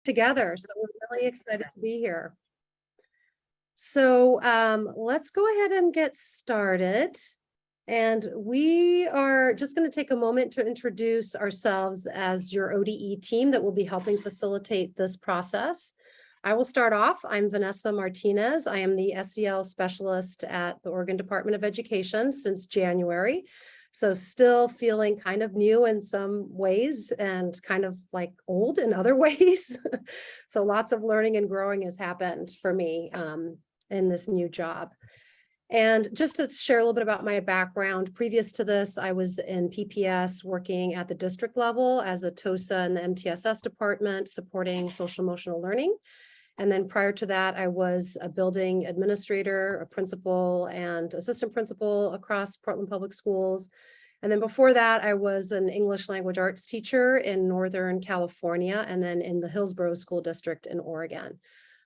together. So we're really excited to be here. So let's go ahead and get started. And we are just going to take a moment to introduce ourselves as your ODE team that will be helping facilitate this process. I will start off. I'm Vanessa Martinez. I am the SEL specialist at the Oregon Department of Education since January. So still feeling kind of new in some ways and kind of like old in other ways. So lots of learning and growing has happened for me in this new job. And just to share a little bit about my background, previous to this, I was in PPS working at the district level as a TOSA in the MTSS department, supporting social emotional learning. And then prior to that, I was a building administrator, a principal, and assistant principal across Portland Public Schools. And then before that, I was an English language arts teacher in Northern California, and then in the Hillsborough School District in Oregon.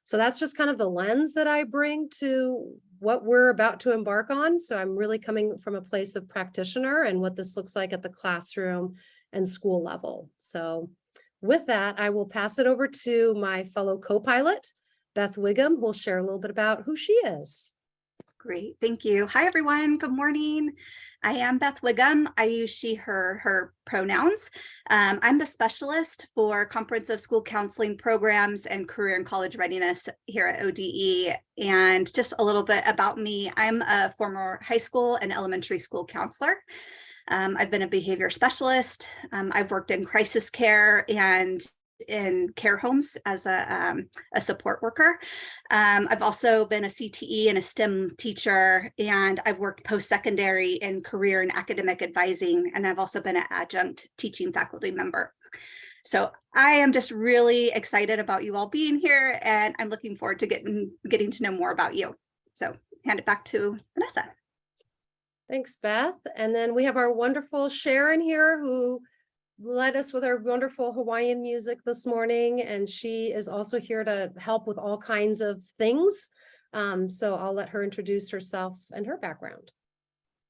So that's just kind of the lens that I bring to what we're about to embark on. So I'm really coming from a place of practitioner and what this looks like at the classroom and school level. So with that, I will pass it over to my fellow co-pilot, Beth Wiggum, who will share a little bit about who she is. Great, thank you. Hi, everyone. Good morning. I am Beth Wiggum. I use she, her pronouns. I'm the specialist for comprehensive school counseling programs and career and college readiness here at ODE. And just a little bit about me, I'm a former high school and elementary school counselor. I've been a behavior specialist. I've worked in crisis care and in care homes as a support worker. I've also been a CTE and a STEM teacher, and I've worked post-secondary in career and academic advising, and I've also been an adjunct teaching faculty member. So I am just really excited about you all being here, and I'm looking forward to getting to know more about you. So hand it back to Vanessa. Thanks, Beth. And then we have our wonderful Sharon here who led us with our wonderful Hawaiian music this morning, and she is also here to help with all kinds of things. So I'll let her introduce herself and her background.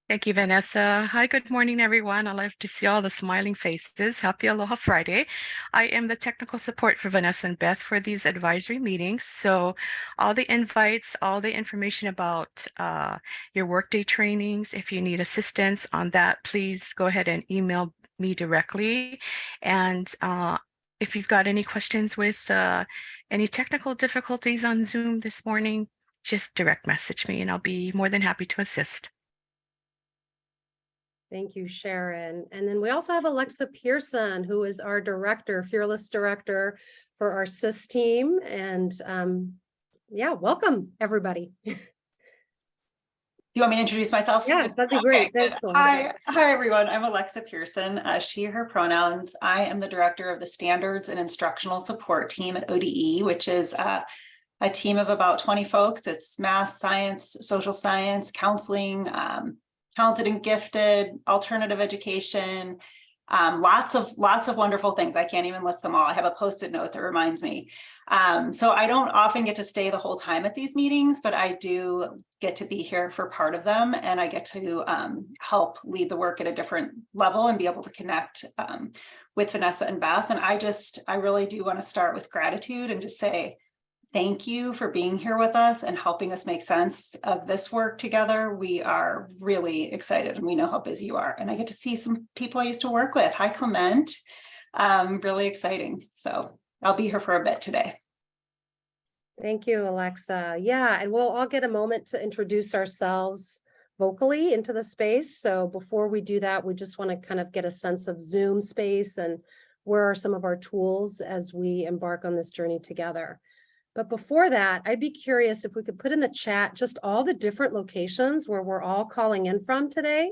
Thank you, Vanessa. Hi, good morning, everyone. I love to see all the smiling faces. Happy Aloha Friday. I am the technical support for Vanessa and Beth for these advisory meetings. So all the invites, all the information about your workday trainings, if you need assistance on that, please go ahead and email me directly. And if you've got any questions with any technical difficulties on Zoom this morning, just direct message me and I'll be more than happy to assist. Thank you, Sharon. And then we also have Alexa Pearson, who is our director, fearless director for our SIS team. And yeah, welcome everybody. You want me to introduce myself? Yes, that'd be great. Okay, thanks. Hi everyone. I'm Alexa Pearson, she, her pronouns. I am the director of the Standards and Instructional Support Team at ODE, which is a team of about 20 folks. It's math, science, social science, counseling, talented and gifted, alternative education, lots of wonderful things. I can't even list them all. I have a Post-it note that reminds me. So I don't often get to stay the whole time at these meetings, but I do get to be here for part of them, and I get to help lead the work at a different level and be able to connect with Vanessa and Beth. And I really do want to start with gratitude and just say thank you for being here with us and helping us make sense of this work together. We are really excited and we know how busy you are. And I get to see some people I used to work with. Hi, Clement. Really exciting. So I'll be here for a bit today. Thank you, Alexa. Yeah, and we'll all get a moment to introduce ourselves vocally into the space. So before we do that, we just want to kind of get a sense of Zoom space and where are some of our tools as we embark on this journey together. But before that, I'd be curious if we could put in the chat just all the different locations where we're all calling in from today,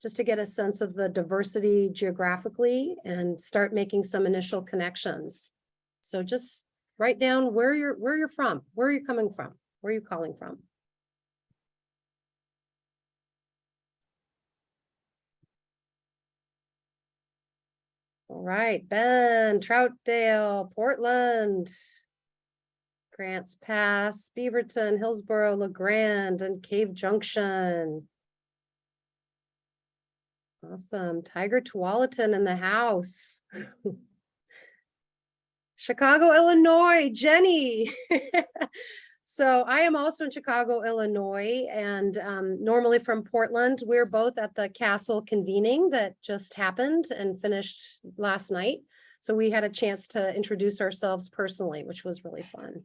just to get a sense of the diversity geographically and start making some initial connections. So just write down where you're from, where are you coming from, where are you calling from? All right, Ben, Troutdale, Portland, Grants Pass, Beaverton, Hillsborough, LeGrand, and Cave Junction. Awesome. Tiger Tualatin in the house. Chicago, Illinois, Jenny. So I am also in Chicago, Illinois, and normally from Portland. We're both at the Castle convening that just happened and finished last night. So we had a chance to introduce ourselves personally, which was really fun.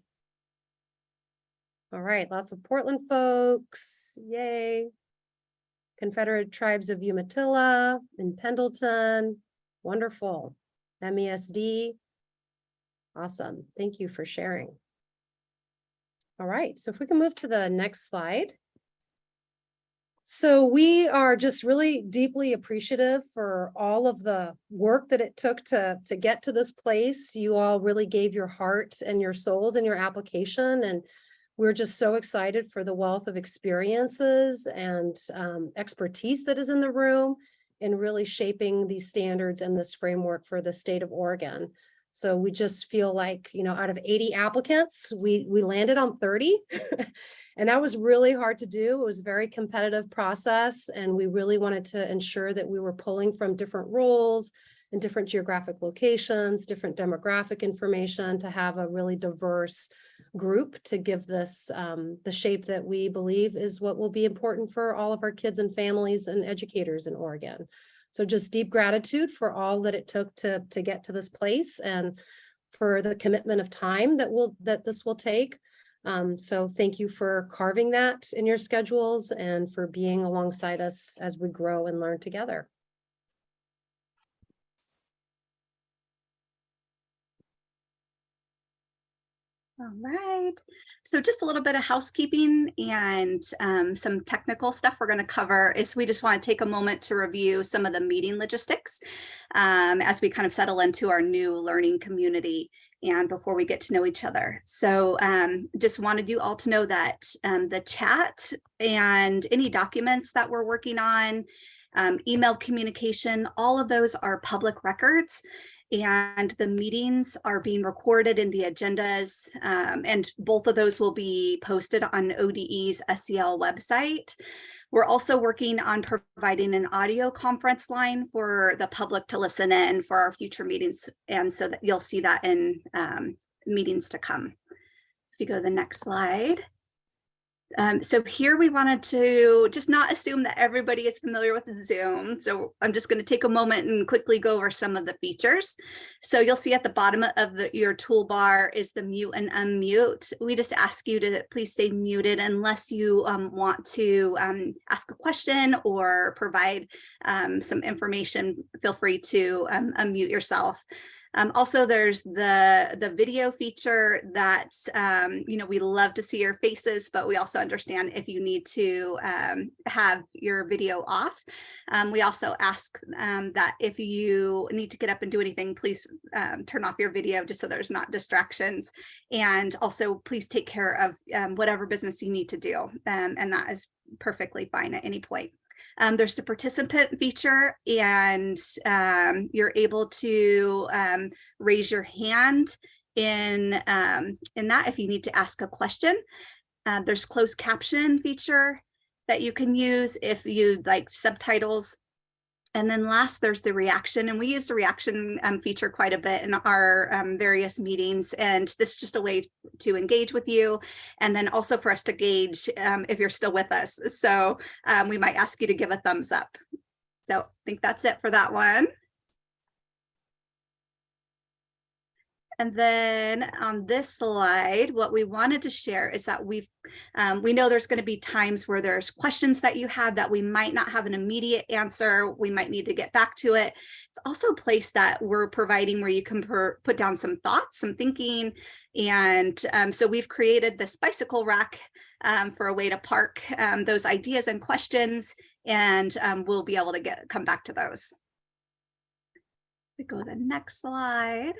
All right, lots of Portland folks, yay. Confederate Tribes of Umatilla in Pendleton, wonderful. MESD, awesome, thank you for sharing. All right, so if we can move to the next slide. So we are just really deeply appreciative for all of the work that it took to get to this place. You all really gave your heart and your souls in your application, and we're just so excited for the wealth of experiences and expertise that is in the room in really shaping these standards and this framework for the state of Oregon. So we just feel like, you know, out of 80 applicants, we landed on 30. And that was really hard to do. It was a very competitive process. And we really wanted to ensure that we were pulling from different roles and different geographic locations, different demographic information to have a really diverse group to give this the shape that we believe is what will be important for all of our kids and families and educators in Oregon. So just deep gratitude for all that it took to get to this place and for the commitment of time that this will take. So thank you for carving that in your schedules and for being alongside us as we grow and learn together. All right, so just a little bit of housekeeping and some technical stuff we're going to cover is we just want to take a moment to review some of the meeting logistics as we kind of settle into our new learning community and before we get to know each other. So just wanted you all to know that the chat and any documents that we're working on, email communication, all of those are public records. And the meetings are being recorded in the agendas, and both of those will be posted on ODE's SEL website. We're also working on providing an audio conference line for the public to listen in for our future meetings, and so that you'll see that in meetings to come. If you go to the next slide. So here we wanted to just not assume that everybody is familiar with Zoom. So I'm just going to take a moment and quickly go over some of the features. So you'll see at the bottom of your toolbar is the mute and unmute. We just ask you to please stay muted unless you want to ask a question or provide some information. Feel free to unmute yourself. Also, there's the video feature that, you know, we love to see your faces, but we also understand if you need to have your video off. We also ask that if you need to get up and do anything, please turn off your video just so there's not distractions. And also, please take care of whatever business you need to do. And that is perfectly fine at any point. There's the participant feature, and you're able to raise your hand in that if you need to ask a question. There's closed caption feature that you can use if you like subtitles. And then last, there's the reaction, and we use the reaction feature quite a bit in our various meetings. And this is just a way to engage with you. And then also for us to gauge if you're still with us. So we might ask you to give a thumbs up. So I think that's it for that one. And then on this slide, what we wanted to share is that we know there's going to be times where there's questions that you have that we might not have an immediate answer. We might need to get back to it. It's also a place that we're providing where you can put down some thoughts, some thinking. And so we've created this bicycle rack for a way to park those ideas and questions, and we'll be able to come back to those. We go to the next slide.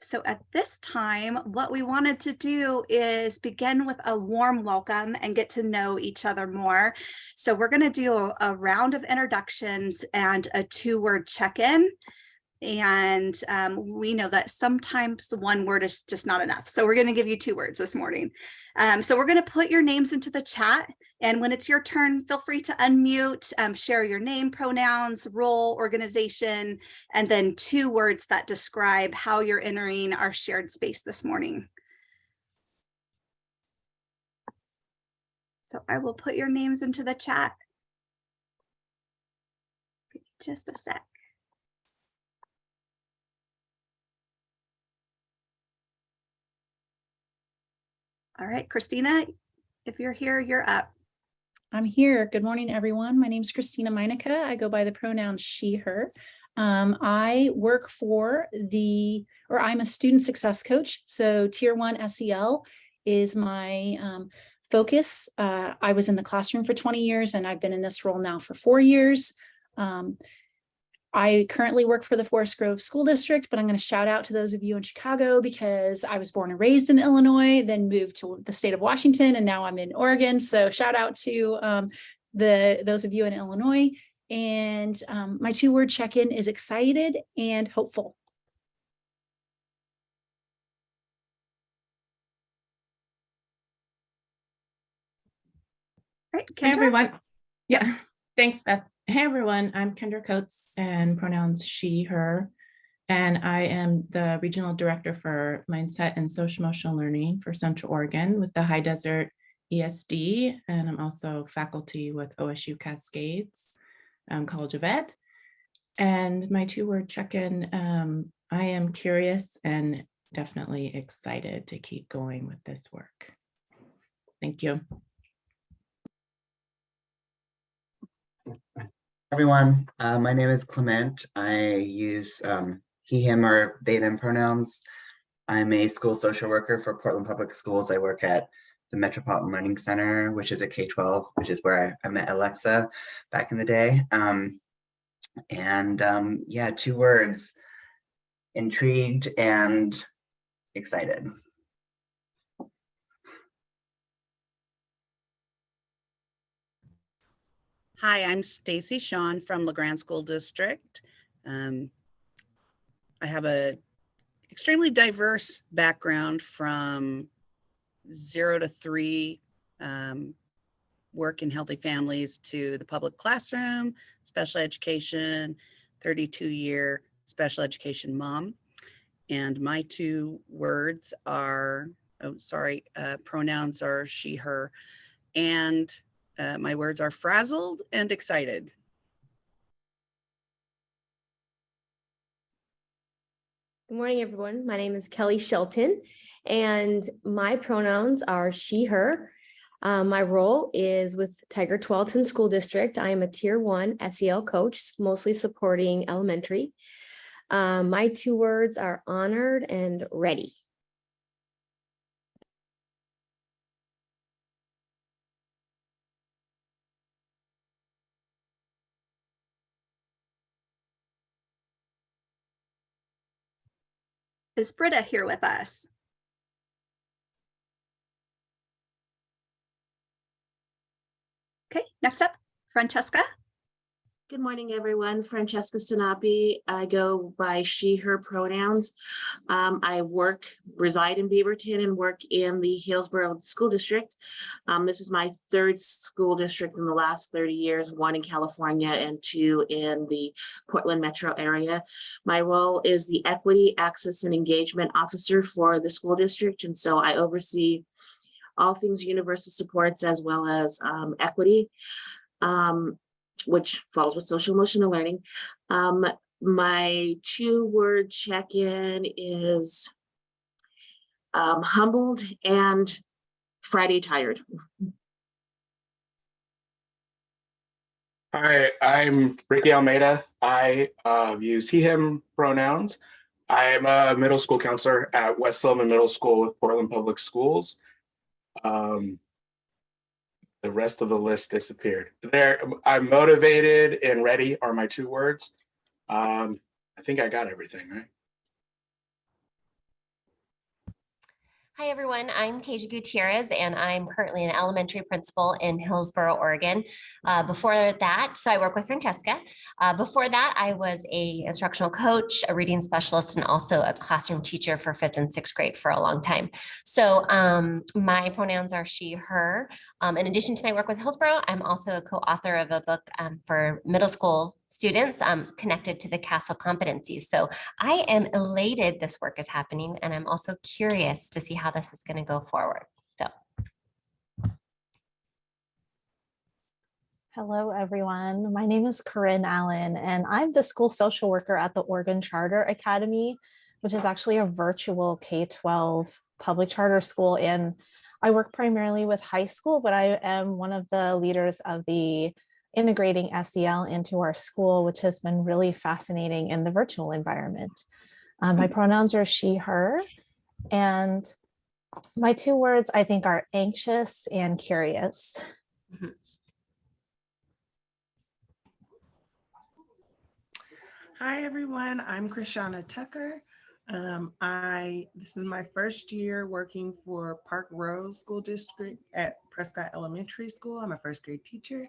So at this time, what we wanted to do is begin with a warm welcome and get to know each other more. So we're going to do a round of introductions and a 2-word check-in. And we know that sometimes one word is just not enough. So we're going to give you 2 words this morning. So we're going to put your names into the chat. And when it's your turn, feel free to unmute, share your name, pronouns, role, organization, and then 2 words that describe how you're entering our shared space this morning. So I will put your names into the chat. Just a sec. All right, Christina, if you're here, you're up. I'm here. Good morning, everyone. My name is Christina Meinecke. I go by the pronoun she, her. I work I'm a student success coach. So Tier 1 SEL is my focus. I was in the classroom for 20 years and I've been in this role now for 4 years. I currently work for the Forest Grove School District, but I'm going to shout out to those of you in Chicago because I was born and raised in Illinois, then moved to the state of Washington, and now I'm in Oregon. So shout out to those of you in Illinois. And my 2-word check-in is excited and hopeful. All right, Hey Kendra? everyone. Yeah, thanks, Beth. Hey everyone, I'm Kendra Coates and pronouns she, her, and I am the Regional Director for Mindset and Social Emotional Learning for Central Oregon with the High Desert ESD, and I'm also faculty with OSU Cascades College of Ed. And my 2-word check-in, I am curious and definitely excited to keep going with this work. Thank you. Everyone, my name is Clement. I use he, him, or they, them pronouns. I'm a school social worker for Portland Public Schools. I work at the Metropolitan Learning Center, which is a K-12, which is where I met Alexa back in the day. Yeah, 2 words, intrigued and excited. Hi, I'm Stacy Shawn from LeGrand School District. I have a extremely diverse background from 0 to 3 work in healthy families to the public classroom, special education, 32-year special education mom. And my 2 words are, pronouns are she, her, and my words are frazzled and excited. Good morning, everyone. My name is Kelly Shelton, and my pronouns are she, her. My role is with Tiger Tualatin School District. I am a Tier 1 SEL coach, mostly supporting elementary. My 2 words are honored and ready. Is Britta here with us? Okay, next up, Francesca. Good morning, everyone. Francesca Sinapi. I go by she, her pronouns. I reside in Beaverton and work in the Hillsborough School District. This is my 3rd school district in the last 30 years, 1 in California and 2 in the Portland metro area. My role is the Equity, Access, and Engagement Officer for the school district. And so I oversee all things universal supports as well as equity. Which falls with social emotional learning. My 2-word check-in is humbled and Friday tired. Hi, I'm Ricky Almeida. I use he, him pronouns. I am a middle school counselor at West Silverman Middle School with Portland Public Schools. The rest of the list disappeared. I'm motivated and ready are my 2 words. I think I got everything, right? Hi, everyone. I'm Keisha Gutierrez, and I'm currently an elementary principal in Hillsboro, Oregon. Before that, so I work with Francesca. Before that, I was a instructional coach, a reading specialist, and also a classroom teacher for 5th and 6th grade for a long time. So my pronouns are she, her. In addition to my work with Hillsboro, I'm also a co-author of a book for middle school students connected to the CASEL competencies. So I am elated this work is happening, and I'm also curious to see how this is going to go forward. So. Hello, everyone. My name is Corinne Allen, and I'm the school social worker at the Oregon Charter Academy, which is actually a virtual K-12 public charter school. And I work primarily with high school, but I am one of the leaders of the integrating SEL into our school, which has been really fascinating in the virtual environment. My pronouns are she, her, and my 2 words I think are anxious and curious. Hi, everyone. I'm Krishana Tucker. This is my first year working for Park Rose School District at Prescott Elementary School. I'm a 1st grade teacher.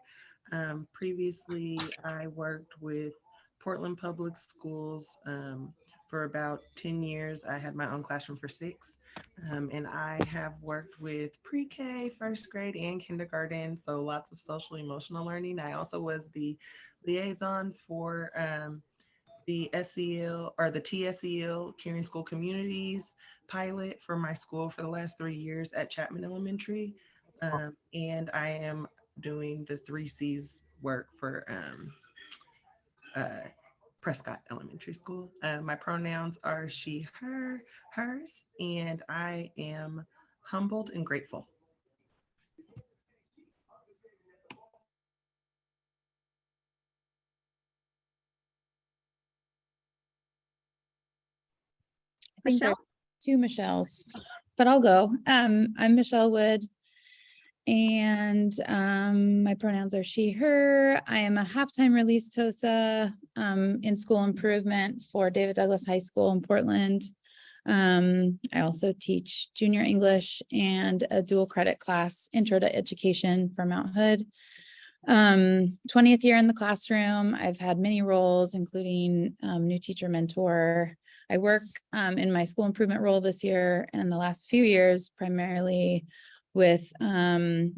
Previously, I worked with Portland Public Schools for about 10 years. I had my own classroom for 6. And I have worked with pre-K, 1st grade, and kindergarten. So lots of social emotional learning. I also was the liaison for the SEL or the TSEL Caring School Communities pilot for my school for the last 3 years at Chapman Elementary. And I am doing the 3 C's work for Prescott Elementary School. My pronouns are she, her, hers, and I am humbled and grateful. I think there are 2 Michelles, but I'll go. I'm Michelle Wood, and my pronouns are she, her. I am a halftime release TOSA in school improvement for David Douglas High School in Portland. I also teach junior English and a dual credit class, Intro to Education for Mount Hood. 20th year in the classroom. I've had many roles, including new teacher mentor. I work in my school improvement role this year and the last few years, primarily with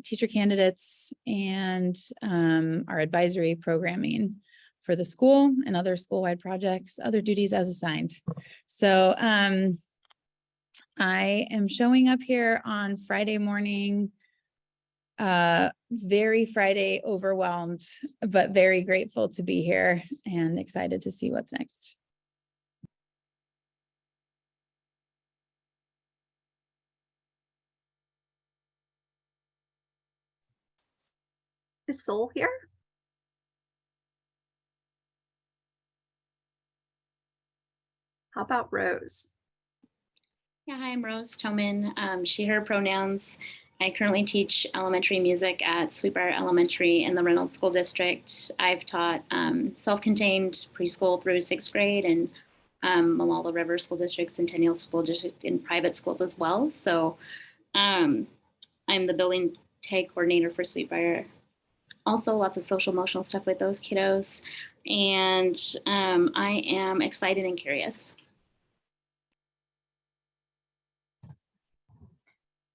teacher candidates and our advisory programming for the school and other school-wide projects, other duties as assigned. So I am showing up here on Friday morning, very Friday overwhelmed, but very grateful to be here and excited to see what's next. Is Sol here? How about Rose? Yeah, hi, I'm Rose Toman, she, her pronouns. I currently teach elementary music at Sweetbriar Elementary in the Reynolds School District. I've taught self-contained preschool through 6th grade and Malala River School District, Centennial School District in private schools as well. So I'm the building tag coordinator for Sweetbriar. Also lots of social emotional stuff with those kiddos. And I am excited and curious.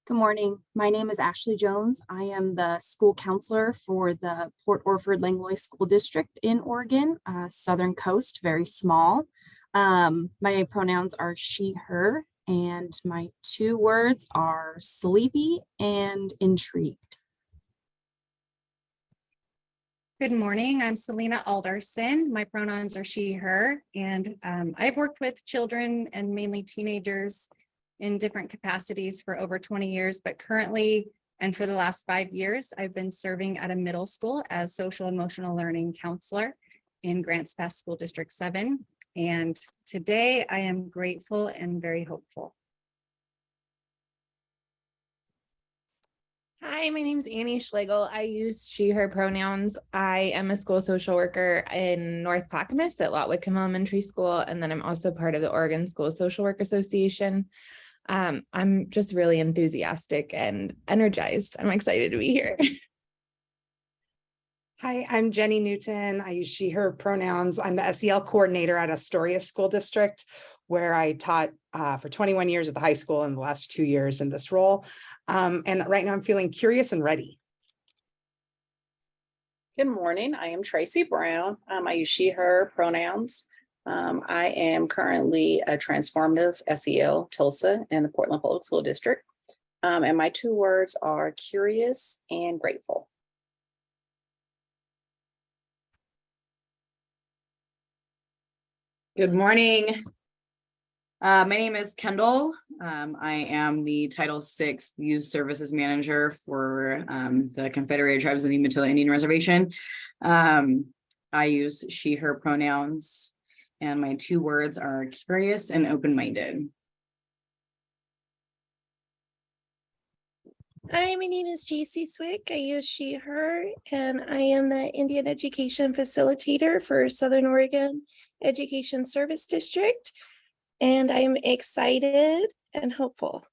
Good morning. My name is Ashley Jones. I am the school counselor for the Port Orford Langlois School District in Oregon, Southern Coast, very small. My pronouns are she, her, and my 2 words are sleepy and intrigued. Good morning. I'm Selena Alderson. My pronouns are she, her, and I've worked with children and mainly teenagers in different capacities for over 20 years, but currently, and for the last 5 years, I've been serving at a middle school as social emotional learning counselor in Grants Pass School District 7. And today I am grateful and very hopeful. Hi, my name is Annie Schlegel. I use she, her pronouns. I am a school social worker in North Clackamas at Lot Whitcomb Elementary School, and then I'm also part of the Oregon School Social Work Association. I'm just really enthusiastic and energized. I'm excited to be here. Hi, I'm Jenny Newton. I use she, her pronouns. I'm the SEL coordinator at Astoria School District, where I taught for 21 years at the high school and the last 2 years in this role. And right now I'm feeling curious and ready. Good morning. I am Tracy Brown. I use she, her pronouns. I am currently a transformative SEL Tulsa in the Portland Public School District. And my 2 words are curious and grateful. Good morning. My name is Kendall. I am the Title VI Youth Services Manager for the Confederated Tribes of the Umatilla Indian Reservation. I use she, her pronouns, and my 2 words are curious and open-minded. Hi, my name is JC Swick. I use she, her, and I am the Indian Education Facilitator for Southern Oregon Education Service District. And I'm excited and hopeful.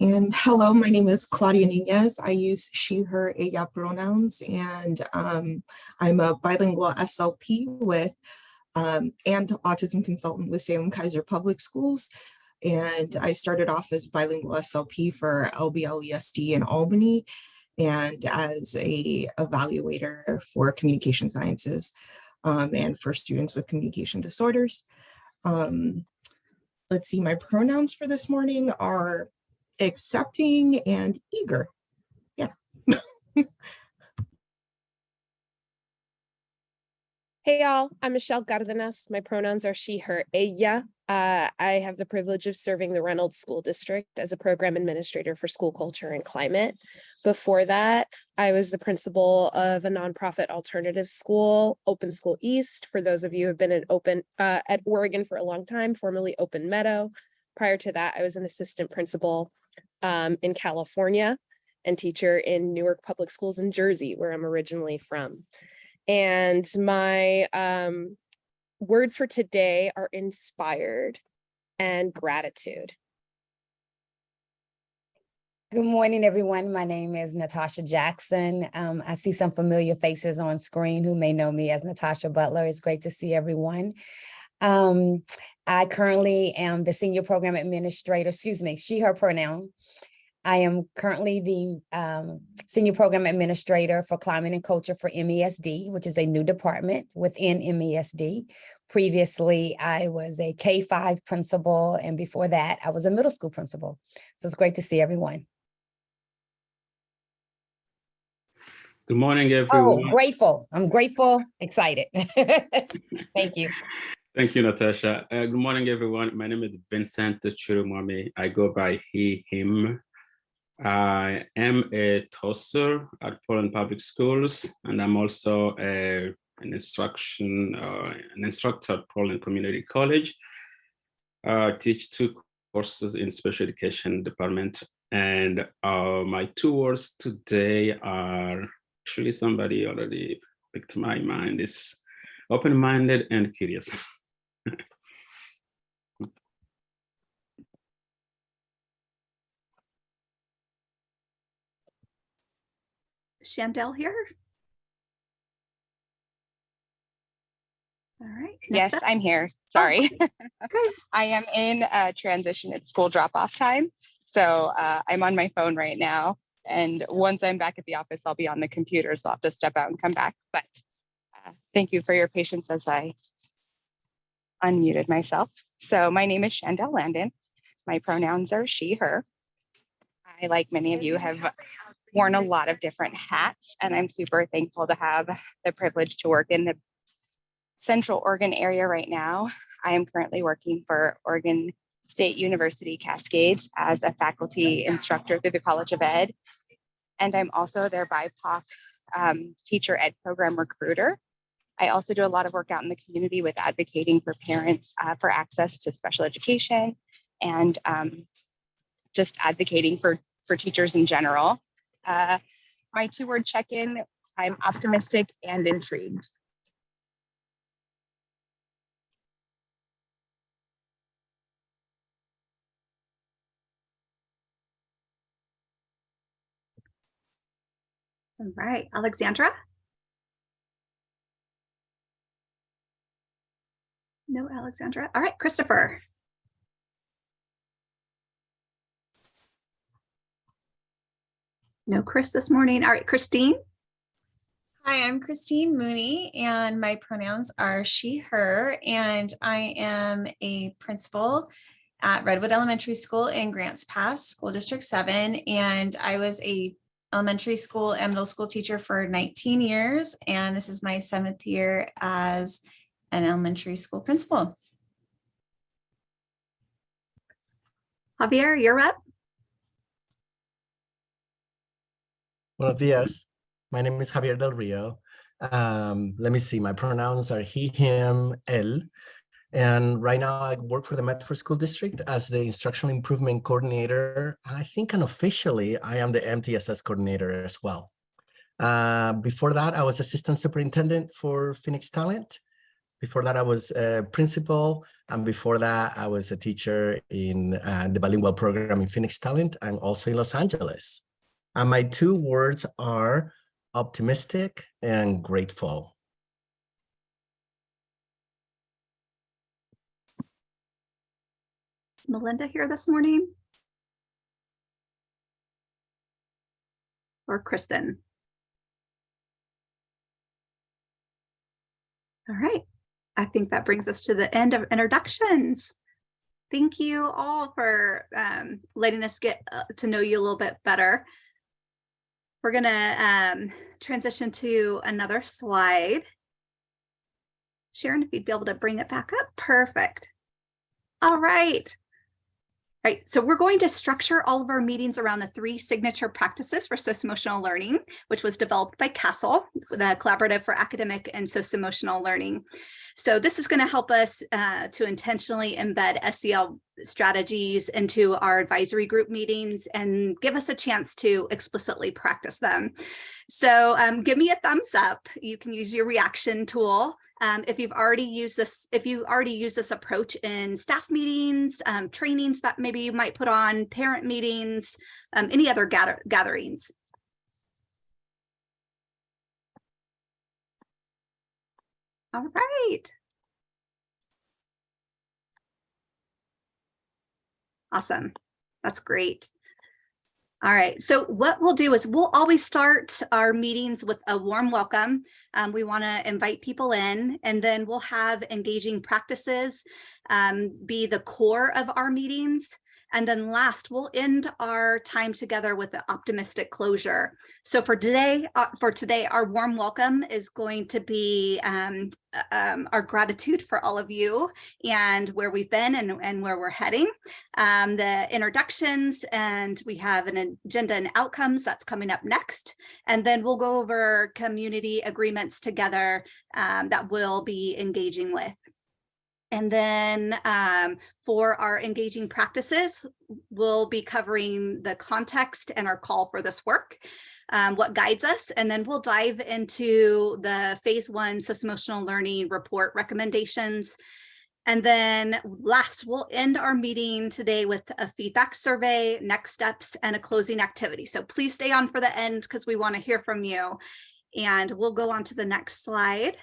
And hello, my name is Claudia Nunez. I use she, her, ella pronouns, and I'm a bilingual SLP with and autism consultant with Salem Kaiser Public Schools. And I started off as bilingual SLP for LBL ESD in Albany and as a evaluator for communication sciences and for students with communication disorders. Let's see, my pronouns for this morning are accepting and eager. Yeah. Hey y'all, I'm Michelle Cardenas. My pronouns are she, her, ella. I have the privilege of serving the Reynolds School District as a program administrator for school culture and climate. Before that, I was the principal of a nonprofit alternative school, Open School East. For those of you who have been at Oregon for a long time, formerly Open Meadow. Prior to that, I was an assistant principal in California and teacher in Newark Public Schools in Jersey, where I'm originally from. And my words for today are inspired and gratitude. Good morning, everyone. My name is Natasha Jackson. I see some familiar faces on screen who may know me as Natasha Butler. It's great to see everyone. I currently am the senior program administrator, she, her pronoun. I am currently the senior program administrator for climate and culture for MESD, which is a new department within MESD. Previously, I was a K-5 principal, and before that, I was a middle school principal. So it's great to see everyone. Good morning, everyone. Oh, grateful. I'm grateful, excited. Thank you. Thank you, Natasha. Good morning, everyone. My name is Vincent Chirumwami. I go by he, him. I am a TOSer at Portland Public Schools, and I'm also an instructor at Portland Community College. I teach 2 courses in special education department, and my 2 words today are actually somebody already picked my mind. Is open-minded and curious. Chandel here. All right. Yes, up. I'm here. Sorry. I am in transition at school drop-off time. So I'm on my phone right now. And once I'm back at the office, I'll be on the computer. So I'll have to step out and come back. But thank you for your patience as I unmuted myself. So my name is Chandel Landon. My pronouns are she, her. I, like many of you, have worn a lot of different hats, and I'm super thankful to have the privilege to work in the Central Oregon area right now. I am currently working for Oregon State University Cascades as a faculty instructor through the College of Ed. And I'm also their BIPOC teacher ed program recruiter. I also do a lot of work out in the community with advocating for parents for access to special education and just advocating for teachers in general. My 2-word check-in, I'm optimistic and intrigued. All right, Alexandra? No, Alexandra. All right, Christopher. No Chris this morning. All right, Christine. Hi, I'm Christine Mooney, and my pronouns are she, her, and I am a principal at Redwood Elementary School in Grants Pass, School District 7, and I was a elementary school and middle school teacher for 19 years, and this is my 7th year as an elementary school principal. Javier, you're up. Buenos dias. My name is Javier Del Rio. Let me see, my pronouns are he, him, él. And right now I work for the Medford School District as the Instructional Improvement Coordinator. I think unofficially I am the MTSS Coordinator as well. Before that, I was Assistant Superintendent for Phoenix Talent. Before that, I was a principal. And before that, I was a teacher in the bilingual program in Phoenix Talent and also in Los Angeles. And my 2 words are optimistic and grateful. Is Melinda here this morning? Or Kristen? All right. I think that brings us to the end of introductions. Thank you all for letting us get to know you a little bit better. We're going to transition to another slide. Sharon, if you'd be able to bring it back up. Perfect. All right. Right, so we're going to structure all of our meetings around the 3 signature practices for socio-emotional learning, which was developed by CASEL, the Collaborative for Academic and Socio-Emotional Learning. So this is going to help us to intentionally embed SEL strategies into our advisory group meetings and give us a chance to explicitly practice them. So give me a thumbs up. You can use your reaction tool. If you already use this approach in staff meetings, trainings that maybe you might put on, parent meetings, any other gatherings. All right. Awesome. That's great. All right, so what we'll do is we'll always start our meetings with a warm welcome. We want to invite people in, and then we'll have engaging practices be the core of our meetings. And then last, we'll end our time together with the optimistic closure. So for today, our warm welcome is going to be our gratitude for all of you and where we've been and where we're heading. The introductions, and we have an agenda and outcomes that's coming up next. And then we'll go over community agreements together that we'll be engaging with. And then for our engaging practices, we'll be covering the context and our call for this work, what guides us, and then we'll dive into the phase 1 socio-emotional learning report recommendations. And then last, we'll end our meeting today with a feedback survey, next steps, and a closing activity. So please stay on for the end because we want to hear from you. And we'll go on to the next slide.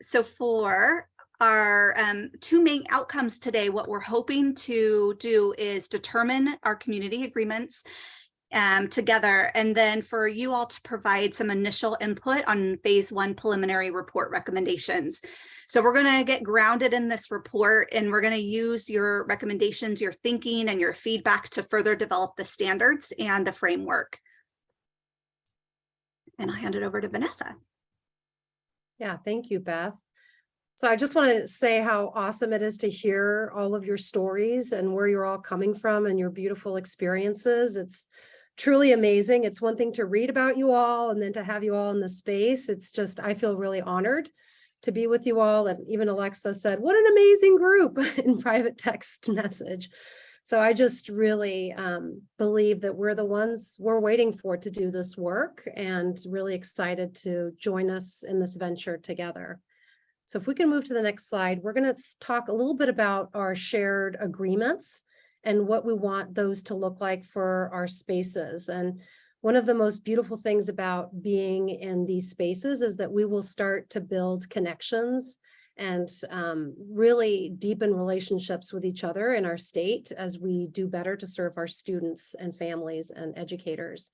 So for our 2 main outcomes today, what we're hoping to do is determine our community agreements together, and then for you all to provide some initial input on phase 1 preliminary report recommendations. So we're going to get grounded in this report, and we're going to use your recommendations, your thinking, and your feedback to further develop the standards and the framework. And I'll hand it over to Vanessa. Yeah, thank you, Beth. So I just want to say how awesome it is to hear all of your stories and where you're all coming from and your beautiful experiences. It's truly amazing. It's one thing to read about you all, and then to have you all in the space. It's just, I feel really honored to be with you all. And even Alexa said, what an amazing group in private text message. So I just really believe that we're the ones we're waiting for to do this work, and really excited to join us in this venture together. So if we can move to the next slide, we're going to talk a little bit about our shared agreements and what we want those to look like for our spaces. And one of the most beautiful things about being in these spaces is that we will start to build connections and really deepen relationships with each other in our state as we do better to serve our students and families and educators.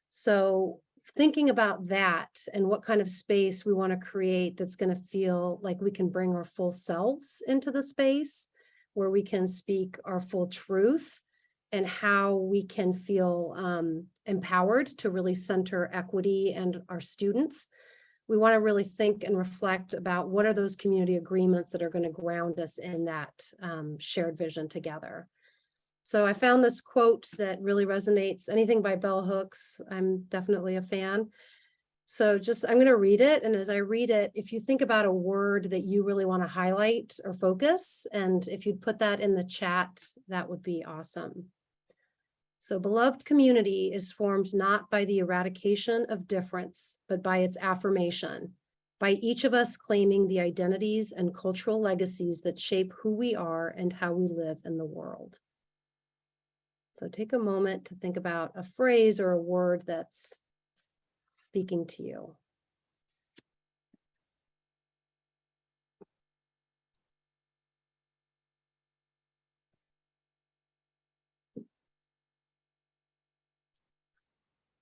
So thinking about that and what kind of space we want to create that's going to feel like we can bring our full selves into the space, where we can speak our full truth, and how we can feel empowered to really center equity and our students. We want to really think and reflect about what are those community agreements that are going to ground us in that shared vision together. So I found this quote that really resonates. Anything by bell hooks, I'm definitely a fan. So I'm going to read it. And as I read it, if you think about a word that you really want to highlight or focus, and if you'd put that in the chat, that would be awesome. So beloved community is formed not by the eradication of difference, but by its affirmation, by each of us claiming the identities and cultural legacies that shape who we are and how we live in the world. So take a moment to think about a phrase or a word that's speaking to you.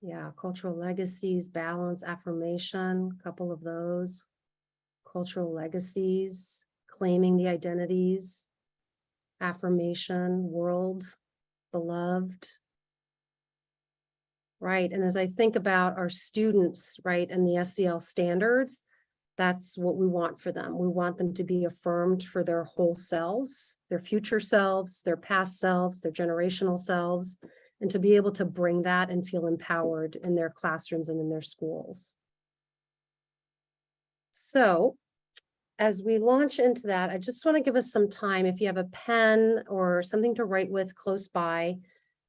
Yeah, cultural legacies, balance, affirmation, a couple of those. Cultural legacies, claiming the identities, affirmation, world, beloved. Right, and as I think about our students, right, and the SEL standards, that's what we want for them. We want them to be affirmed for their whole selves, their future selves, their past selves, their generational selves, and to be able to bring that and feel empowered in their classrooms and in their schools. So as we launch into that, I just want to give us some time, if you have a pen or something to write with close by,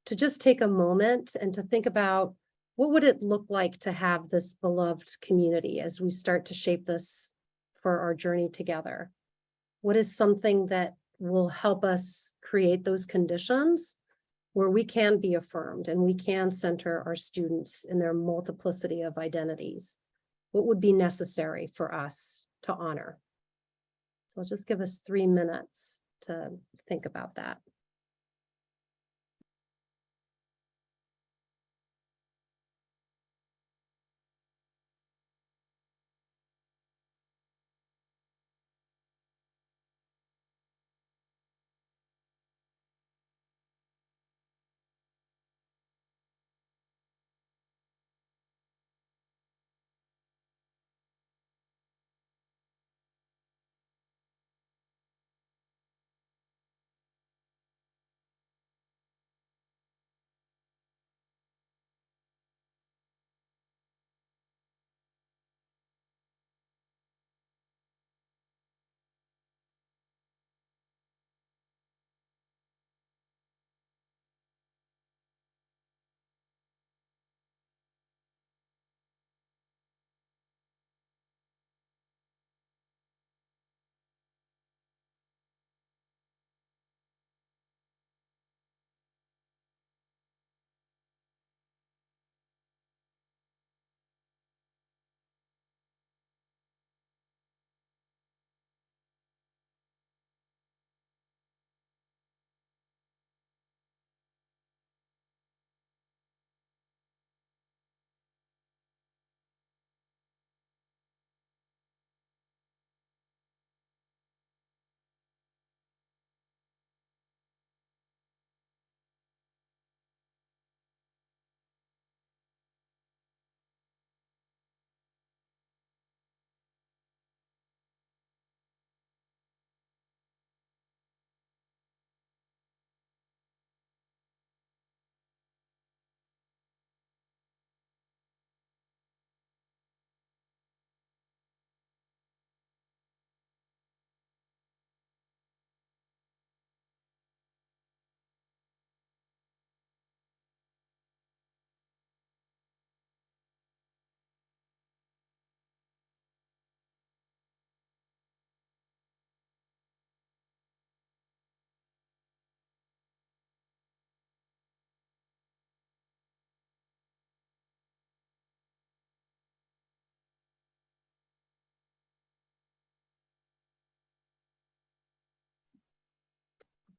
to just take a moment and to think about what would it look like to have this beloved community as we start to shape this for our journey together. What is something that will help us create those conditions where we can be affirmed and we can center our students in their multiplicity of identities? What would be necessary for us to honor? So I'll just give us 3 minutes to think about that.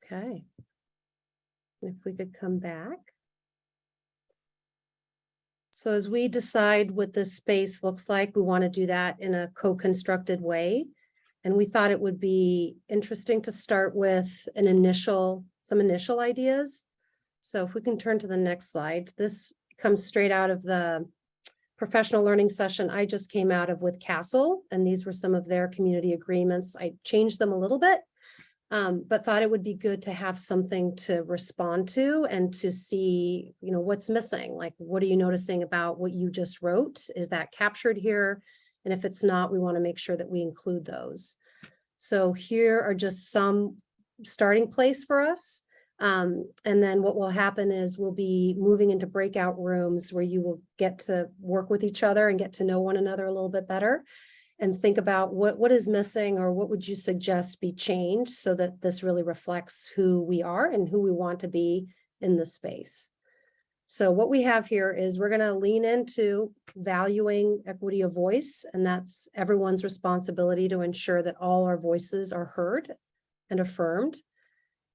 Okay. If we could come back. So as we decide what this space looks like, we want to do that in a co-constructed way. And we thought it would be interesting to start with some initial ideas. So if we can turn to the next slide, this comes straight out of the professional learning session I just came out of with Castle, and these were some of their community agreements. I changed them a little bit, but thought it would be good to have something to respond to and to see, what's missing. Like, what are you noticing about what you just wrote? Is that captured here? And if it's not, we want to make sure that we include those. So here are just some starting place for us. And then what will happen is we'll be moving into breakout rooms where you will get to work with each other and get to know one another a little bit better and think about what is missing, or what would you suggest be changed so that this really reflects who we are and who we want to be in this space. So what we have here is we're going to lean into valuing equity of voice, and that's everyone's responsibility to ensure that all our voices are heard and affirmed.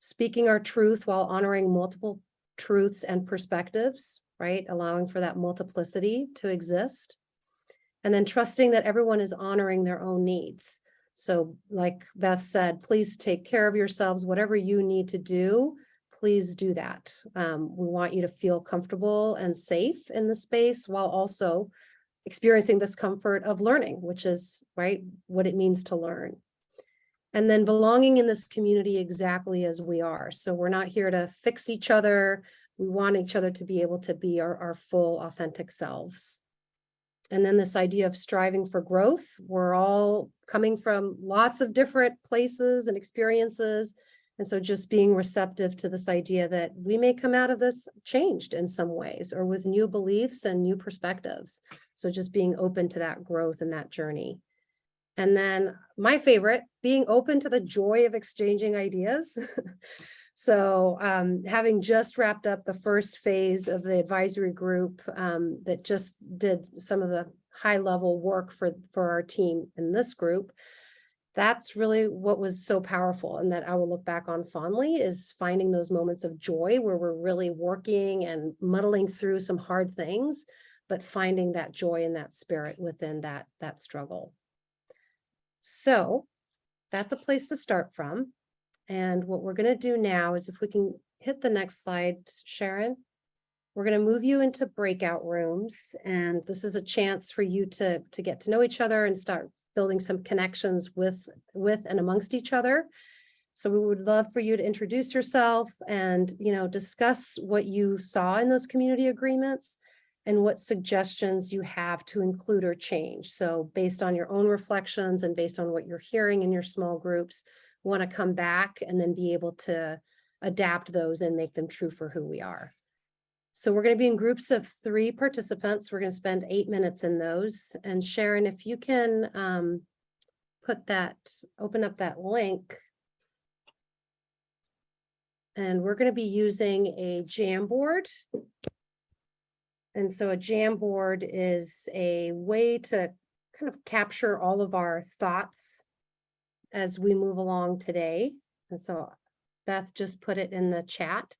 Speaking our truth while honoring multiple truths and perspectives, right? Allowing for that multiplicity to exist. And then trusting that everyone is honoring their own needs. So like Beth said, please take care of yourselves. Whatever you need to do, please do that. We want you to feel comfortable and safe in the space while also experiencing this comfort of learning, which is, right, what it means to learn. And then belonging in this community exactly as we are. So we're not here to fix each other. We want each other to be able to be our full authentic selves. And then this idea of striving for growth. We're all coming from lots of different places and experiences. And so just being receptive to this idea that we may come out of this changed in some ways or with new beliefs and new perspectives. So just being open to that growth and that journey. And then my favorite, being open to the joy of exchanging ideas. So having just wrapped up the first phase of the advisory group that just did some of the high level work for our team in this group, that's really what was so powerful and that I will look back on fondly, is finding those moments of joy where we're really working and muddling through some hard things, but finding that joy and that spirit within that struggle. So that's a place to start from. And what we're going to do now is, if we can hit the next slide, Sharon, we're going to move you into breakout rooms. And this is a chance for you to get to know each other and start building some connections with and amongst each other. So we would love for you to introduce yourself and, discuss what you saw in those community agreements and what suggestions you have to include or change. So based on your own reflections and based on what you're hearing in your small groups, want to come back and then be able to adapt those and make them true for who we are. So we're going to be in groups of 3 participants. We're going to spend 8 minutes in those. And Sharon, if you can open up that link. And we're going to be using a Jamboard. And so a Jamboard is a way to kind of capture all of our thoughts as we move along today. And so Beth just put it in the chat.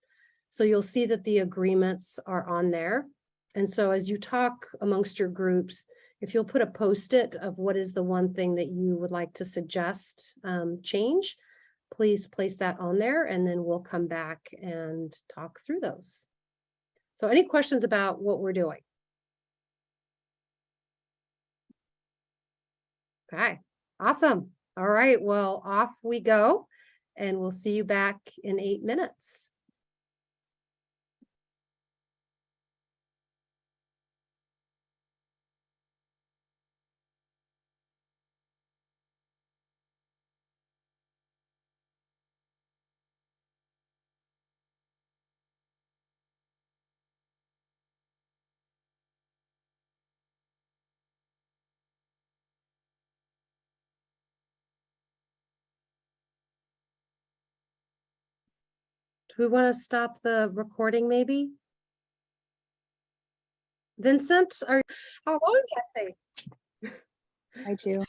So you'll see that the agreements are on there. And so as you talk amongst your groups, if you'll put a post-it of what is the one thing that you would like to suggest change, please place that on there, and then we'll come back and talk through those. So any questions about what we're doing? Okay, awesome. All right, well, off we go, and we'll see you back in 8 minutes. Do we want to stop the recording maybe? Vincent, how long can it take? I do.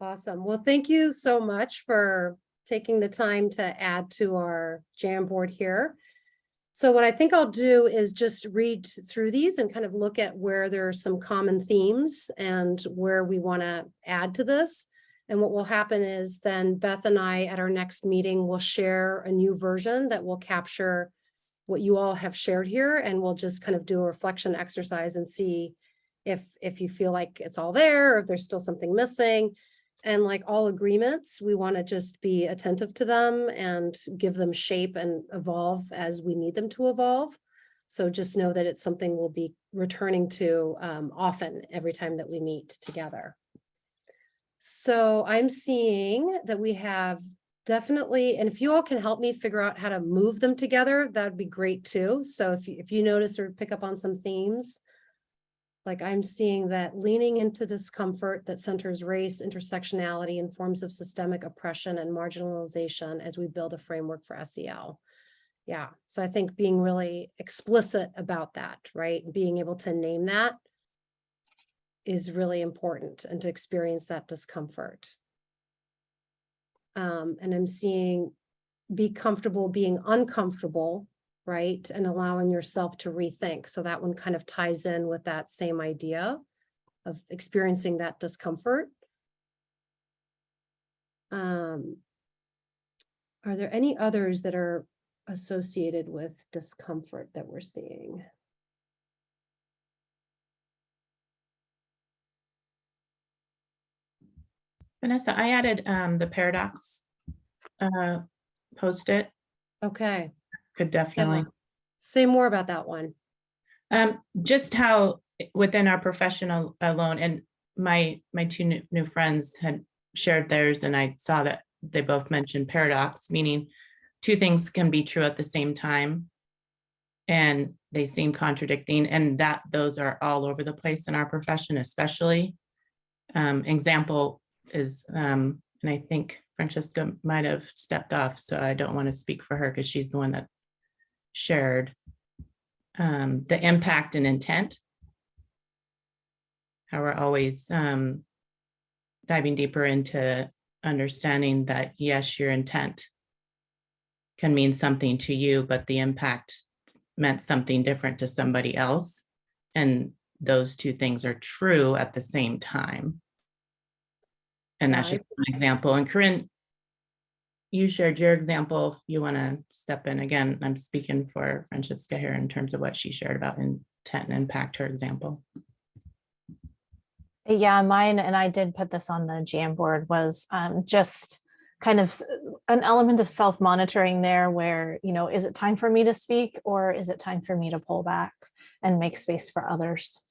Awesome. Well, thank you so much for taking the time to add to our Jamboard here. So what I think I'll do is just read through these and kind of look at where there are some common themes and where we want to add to this. And what will happen is then Beth and I at our next meeting will share a new version that will capture what you all have shared here, and we'll just kind of do a reflection exercise and see if you feel like it's all there or if there's still something missing. And like all agreements, we want to just be attentive to them and give them shape and evolve as we need them to evolve. So just know that it's something we'll be returning to often every time that we meet together. So I'm seeing that we have definitely, and if you all can help me figure out how to move them together, that would be great too. So if you notice or pick up on some themes, like I'm seeing that leaning into discomfort that centers race, intersectionality, and forms of systemic oppression and marginalization as we build a framework for SEL. Yeah, so I think being really explicit about that, right? Being able to name that is really important, and to experience that discomfort. And I'm seeing be comfortable being uncomfortable, right? And allowing yourself to rethink. So that one kind of ties in with that same idea of experiencing that discomfort. Are there any others that are associated with discomfort that we're seeing? Vanessa, I added the paradox post-it. Okay. Could definitely. Yeah. Say more about that one. Just how within our professional alone, and my two new friends had shared theirs, and I saw that they both mentioned paradox, meaning two things can be true at the same time, and they seem contradicting, and that those are all over the place in our profession, especially. Example is, and I think Francesca might have stepped off, so I don't want to speak for her because she's the one that shared the impact and intent. How we're always diving deeper into understanding that, yes, your intent can mean something to you, but the impact meant something different to somebody else. And those two things are true at the same time. And that's just an example. And Corinne, you shared your example. If you want to step in again, I'm speaking for Francesca here in terms of what she shared about intent and impact, her example. Yeah, mine, and I did put this on the Jamboard, was just kind of an element of self-monitoring there where, you know, is it time for me to speak, or is it time for me to pull back and make space for others?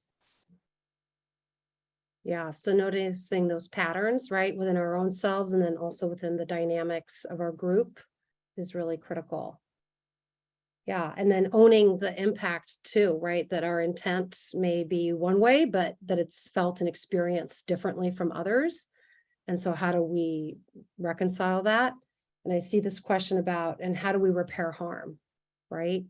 Yeah, so noticing those patterns, right, within our own selves, and then also within the dynamics of our group is really critical. Yeah, and then owning the impact too, right, that our intent may be one way, but that it's felt and experienced differently from others. And so how do we reconcile that? And I see this question about, and how do we repair harm, right?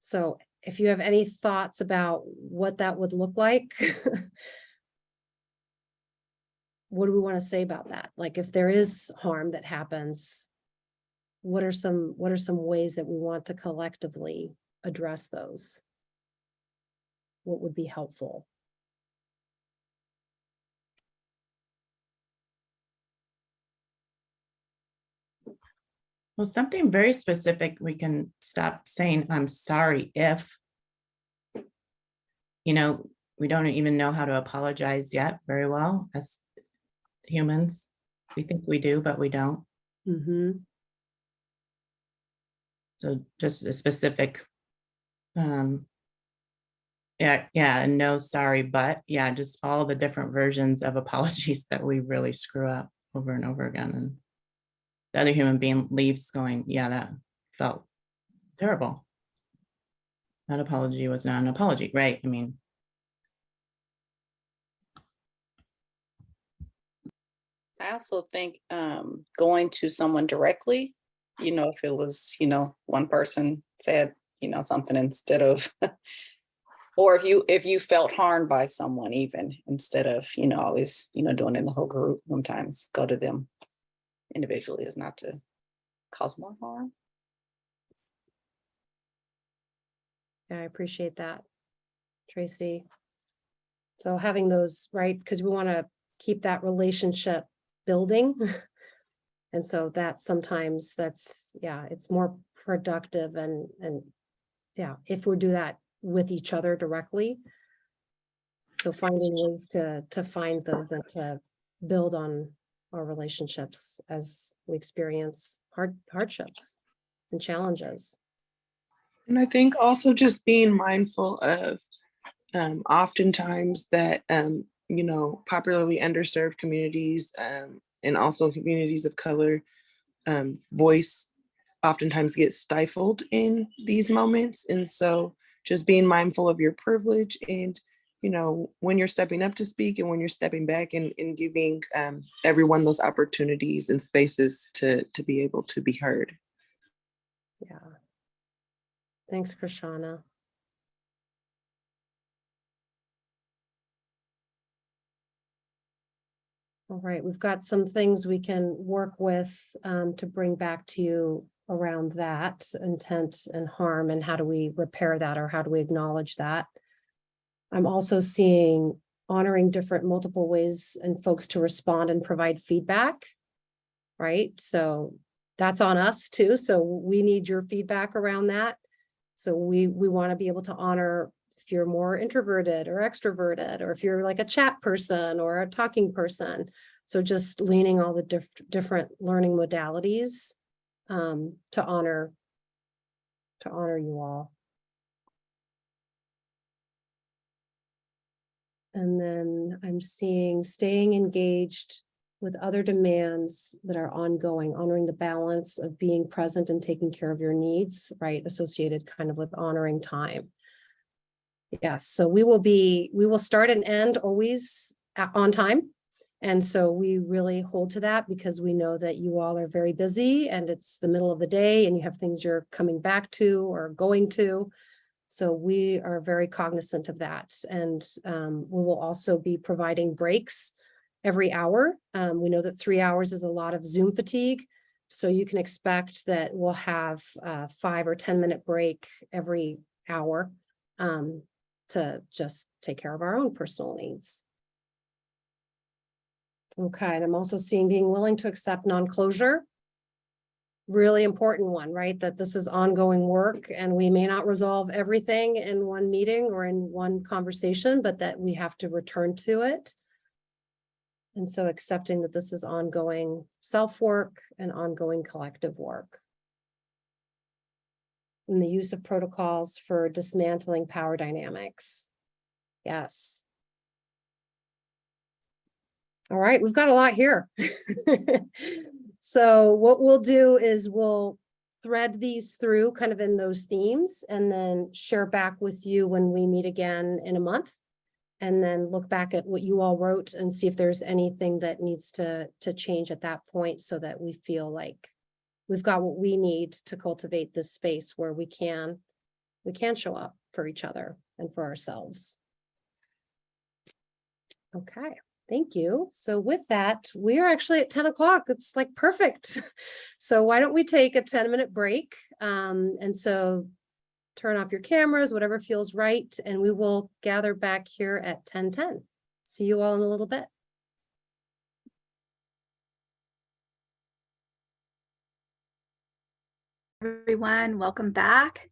So if you have any thoughts about what that would look like, what do we want to say about that? Like, if there is harm that happens, what are some ways that we want to collectively address those? What would be helpful? Well, something very specific, we can stop saying, I'm sorry if, you know, we don't even know how to apologize yet very well as humans. We think we do, but we don't. Mm-hmm. So just a specific, yeah, no, sorry, but yeah, just all the different versions of apologies that we really screw up over and over again. And the other human being leaves going, yeah, that felt terrible. That apology was not an apology, right? I mean, I also think going to someone directly, you know, if it was, you know, one person said, you know, something instead of, or if you felt harmed by someone, even instead of, you know, always, you know, doing it in the whole group, sometimes go to them individually is not to cause more harm. Yeah, I appreciate that, Tracy. So having those, right, because we want to keep that relationship building. And so that sometimes yeah, it's more productive and yeah, if we do that with each other directly. So finding ways to find those and to build on our relationships as we experience hardships and challenges. And I think also just being mindful of oftentimes that, you know, popularly underserved communities and also communities of color, voice oftentimes gets stifled in these moments. And so just being mindful of your privilege and, you know, when you're stepping up to speak and when you're stepping back and giving everyone those opportunities and spaces to be able to be heard. Yeah. Thanks, Krishana. All right, we've got some things we can work with to bring back to you around that intent and harm, and how do we repair that, or how do we acknowledge that? I'm also seeing honoring different multiple ways and folks to respond and provide feedback, right? So that's on us too. So we need your feedback around that. So we want to be able to honor if you're more introverted or extroverted, or if you're like a chat person or a talking person. So just leaning all the different learning modalities to honor you all. And then I'm seeing staying engaged with other demands that are ongoing, honoring the balance of being present and taking care of your needs, right? Associated kind of with honoring time. Yes, so we will start and end always on time. And so we really hold to that because we know that you all are very busy and it's the middle of the day and you have things you're coming back to or going to. So we are very cognizant of that. And we will also be providing breaks every hour. We know that 3 hours is a lot of Zoom fatigue. So you can expect that we'll have a 5 or 10 minute break every hour to just take care of our own personal needs. Okay, and I'm also seeing being willing to accept non-closure. Really important one, right? That this is ongoing work and we may not resolve everything in one meeting or in one conversation, but that we have to return to it. And so accepting that this is ongoing self-work and ongoing collective work. And the use of protocols for dismantling power dynamics. Yes. All right, we've got a lot here. So what we'll do is we'll thread these through kind of in those themes and then share back with you when we meet again in a month. And then look back at what you all wrote and see if there's anything that needs to change at that point so that we feel like we've got what we need to cultivate this space where we can show up for each other and for ourselves. Okay. Thank you. So with that, we are actually at 10 o'clock. It's like perfect. So why don't we take a 10-minute break? And so turn off your cameras, whatever feels right. And we will gather back here at 10:10. See you all in a little bit. Everyone, welcome back.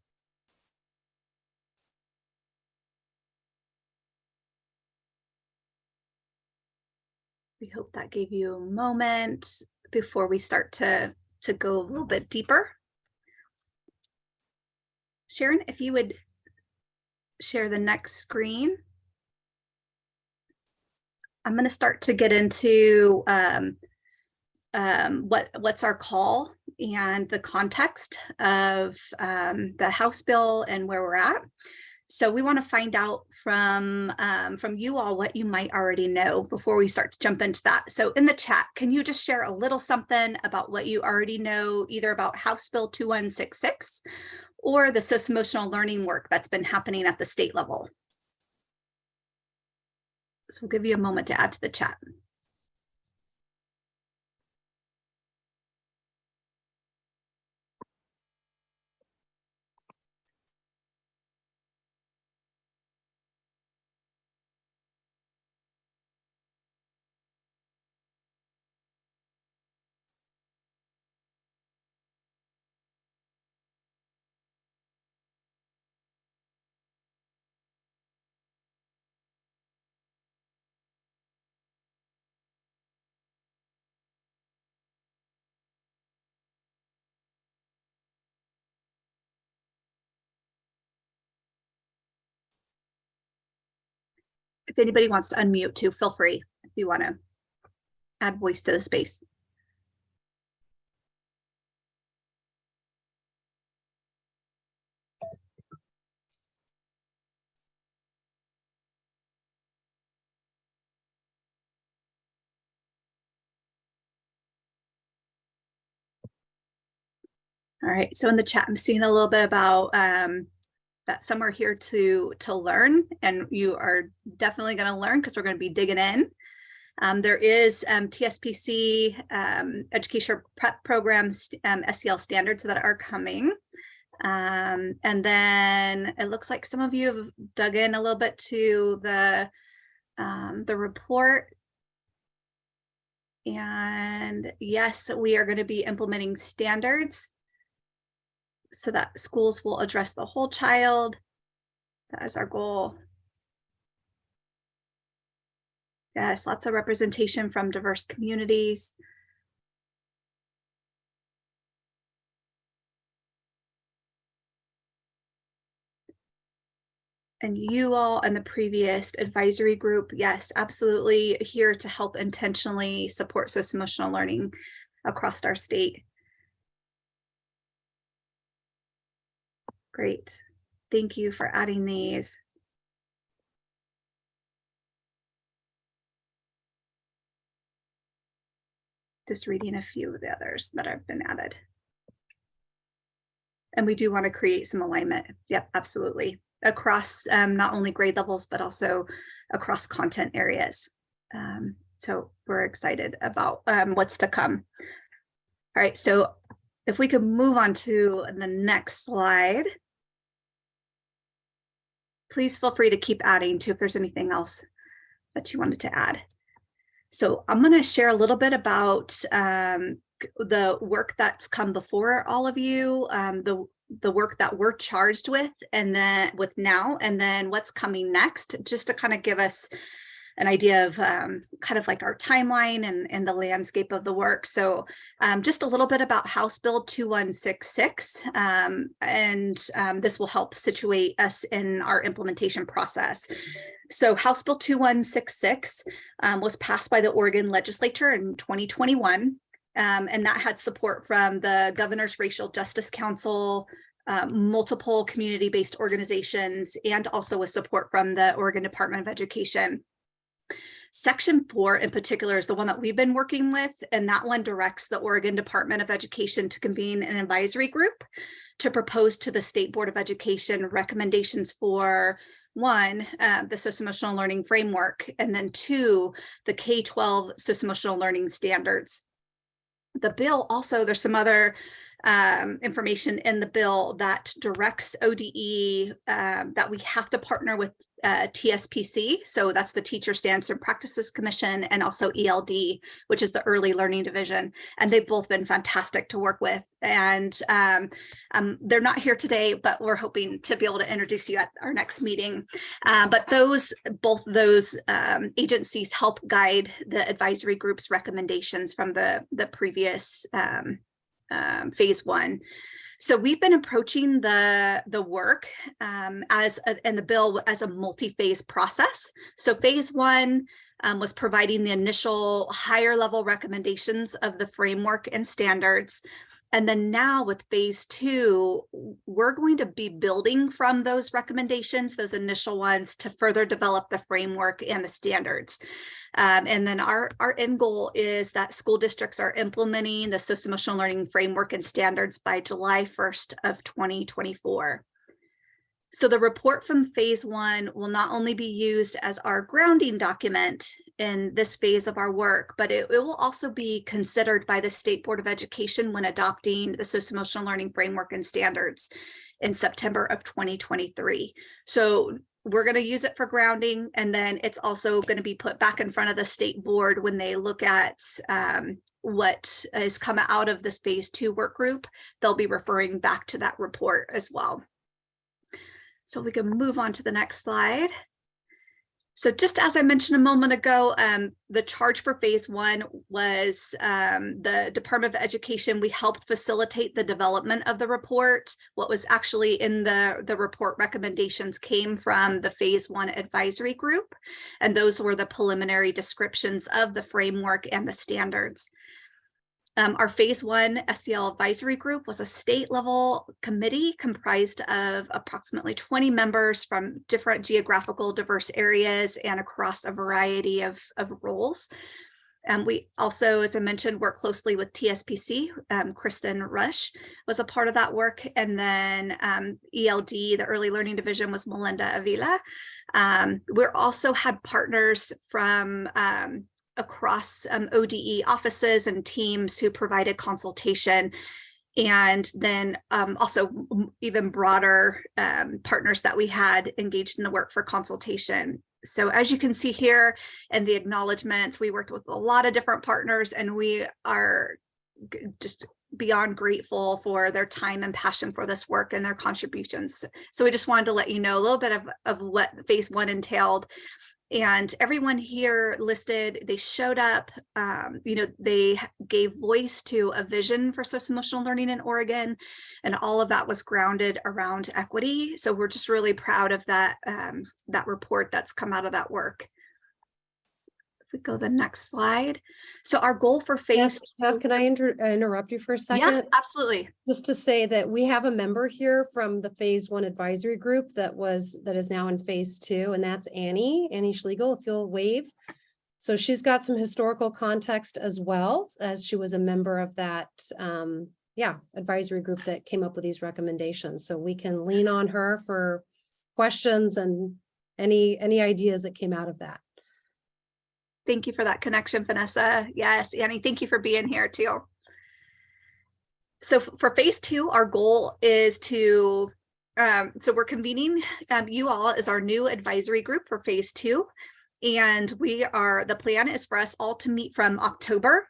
We hope that gave you a moment before we start to go a little bit deeper. Sharon, if you would share the next screen. I'm going to start to get into what's our call and the context of the House bill and where we're at. So we want to find out from you all what you might already know before we start to jump into that. So in the chat, can you just share a little something about what you already know, either about House Bill 2166 or the socio-emotional learning work that's been happening at the state level? So we'll give you a moment to add to the chat. if anybody wants to unmute too, feel free if you want to add voice to the space. All right, so in the chat, I'm seeing a little bit about that some are here to learn, and you are definitely going to learn because we're going to be digging in. There is TSPC education prep programs, SEL standards that are coming. And then it looks like some of you have dug in a little bit to the report. And yes, we are going to be implementing standards so that schools will address the whole child. That is our goal. Yes, lots of representation from diverse communities. And you all and the previous advisory group, yes, absolutely here to help intentionally support socio-emotional learning across our state. Great. Thank you for adding these. Just reading a few of the others that have been added. And we do want to create some alignment. Yep, absolutely. Across not only grade levels, but also across content areas. So we're excited about what's to come. All right, so if we could move on to the next slide. Please feel free to keep adding too if there's anything else that you wanted to add. So I'm going to share a little bit about the work that's come before all of you, the work that we're charged with and then and then what's coming next, just to kind of give us an idea of kind of like our timeline and the landscape of the work. So just a little bit about House Bill 2166, and this will help situate us in our implementation process. So House Bill 2166 was passed by the Oregon legislature in 2021, and that had support from the Governor's Racial Justice Council, multiple community-based organizations, and also with support from the Oregon Department of Education. Section 4 in particular is the one that we've been working with, and that one directs the Oregon Department of Education to convene an advisory group to propose to the State Board of Education recommendations for 1, the socio-emotional learning framework, and then 2, the K-12 socio-emotional learning standards. The bill also, there's some other information in the bill that directs ODE that we have to partner with TSPC. So that's the Teacher Standards and Practices Commission, and also ELD, which is the Early Learning Division. And they've both been fantastic to work with. And they're not here today, but we're hoping to be able to introduce you at our next meeting. But both those agencies help guide the advisory group's recommendations from the previous phase 1. So we've been approaching the work and the bill as a multi-phase process. So phase 1 was providing the initial higher level recommendations of the framework and standards. And then now with phase 2, we're going to be building from those recommendations, those initial ones, to further develop the framework and the standards. And then our end goal is that school districts are implementing the socio-emotional learning framework and standards by July 1st of 2024. So the report from phase 1 will not only be used as our grounding document in this phase of our work, but it will also be considered by the State Board of Education when adopting the socio-emotional learning framework and standards in September of 2023. So we're going to use it for grounding, and then it's also going to be put back in front of the state board when they look at what has come out of this phase 2 work group. They'll be referring back to that report as well. So we can move on to the next slide. So just as I mentioned a moment ago, the charge for phase one was the Department of Education. We helped facilitate the development of the report. What was actually in the report recommendations came from the phase one advisory group. And those were the preliminary descriptions of the framework and the standards. Our phase one SEL Advisory Group was a state level committee comprised of approximately 20 members from different geographical diverse areas and across a variety of roles. We also, as I mentioned, work closely with TSPC. Kristen Rush was a part of that work. And then ELD, the Early Learning Division, was Melinda Avila. We also had partners from across ODE offices and teams who provided consultation, and then also even broader partners that we had engaged in the work for consultation. So as you can see here in the acknowledgements, we worked with a lot of different partners, and we are just beyond grateful for their time and passion for this work and their contributions. So we just wanted to let you know a little bit of what phase one entailed. And everyone here listed, they showed up, they gave voice to a vision for social-emotional learning in Oregon, and all of that was grounded around equity. So we're just really proud of that, that report that's come out of that work. If we go to the next slide. So our goal for phase two. Can I interrupt you for a second? Yeah, absolutely. Just to say that we have a member here from the phase one advisory group that is now in phase two, and that's Annie Schlegel, if you'll wave. So she's got some historical context as well, as she was a member of that advisory group that came up with these recommendations. So we can lean on her for questions and any ideas that came out of that. Thank you for that connection, Vanessa. Yes, Annie, thank you for being here too. So for phase two, our goal is to, so we're convening you all as our new advisory group for phase two. And the plan is for us all to meet from October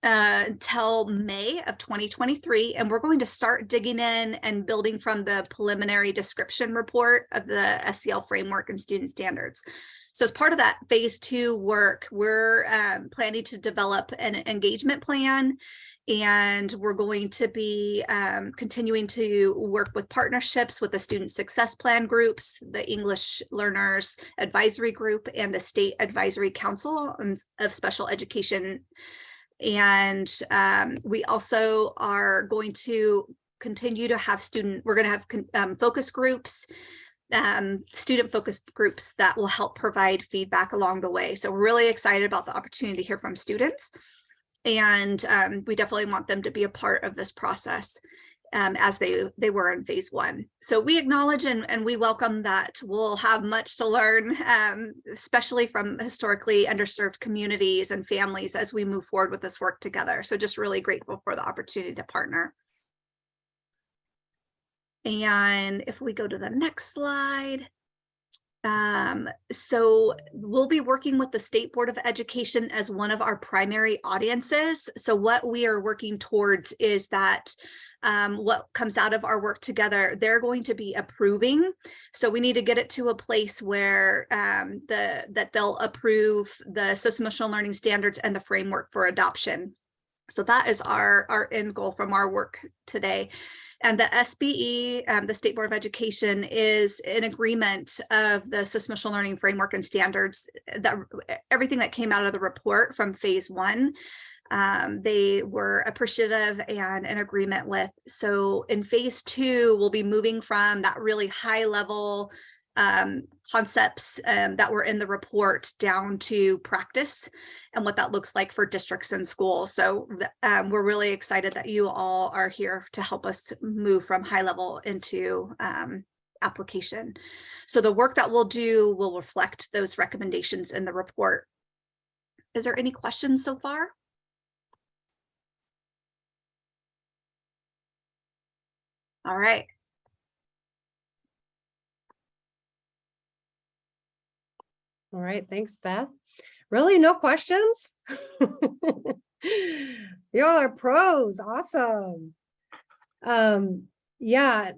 until May of 2023. And we're going to start digging in and building from the preliminary description report of the SEL Framework and Standards. So as part of that phase two work, we're planning to develop an engagement plan, and we're going to be continuing to work with partnerships with the student success plan groups, the English Learners Advisory Group, and the State Advisory Council of Special Education. And we also are going to continue to have we're going to have focus groups, student focus groups that will help provide feedback along the way. So we're really excited about the opportunity to hear from students, and we definitely want them to be a part of this process as they were in phase one. So we acknowledge and we welcome that we'll have much to learn, especially from historically underserved communities and families as we move forward with this work together. So just really grateful for the opportunity to partner. And if we go to the next slide. So we'll be working with the State Board of Education as one of our primary audiences. So what we are working towards is that what comes out of our work together, they're going to be approving. So we need to get it to a place where that they'll approve the social-emotional learning standards and the framework for adoption. So that is our end goal from our work today. And the SBE, the State Board of Education, is in agreement of the social-emotional learning framework and standards, that everything that came out of the report from phase one, they were appreciative and in agreement with. So in phase two, we'll be moving from that really high level concepts that were in the report down to practice and what that looks like for districts and schools. So we're really excited that you all are here to help us move from high level into application. So the work that we'll do will reflect those recommendations in the report. Is there any questions so far? All right. All right, thanks, Beth. Really, no questions? You all are pros, awesome. Yeah,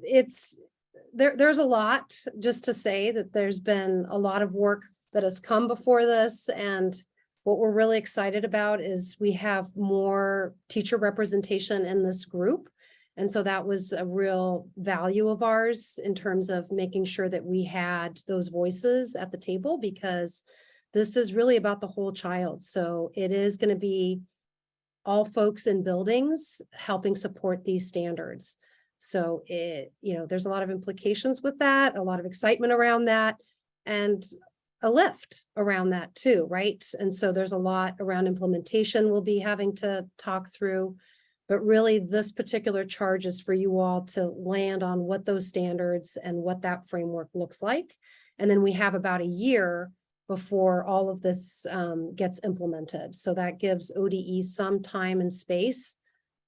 there's a lot, just to say that there's been a lot of work that has come before this. And what we're really excited about is we have more teacher representation in this group. And so that was a real value of ours in terms of making sure that we had those voices at the table, because this is really about the whole child. So it is going to be all folks in buildings helping support these standards. So there's a lot of implications with that, a lot of excitement around that, and a lift around that too, right? And so there's a lot around implementation we'll be having to talk through, but really this particular charge is for you all to land on what those standards and what that framework looks like. And then we have about a year before all of this gets implemented. So that gives ODE some time and space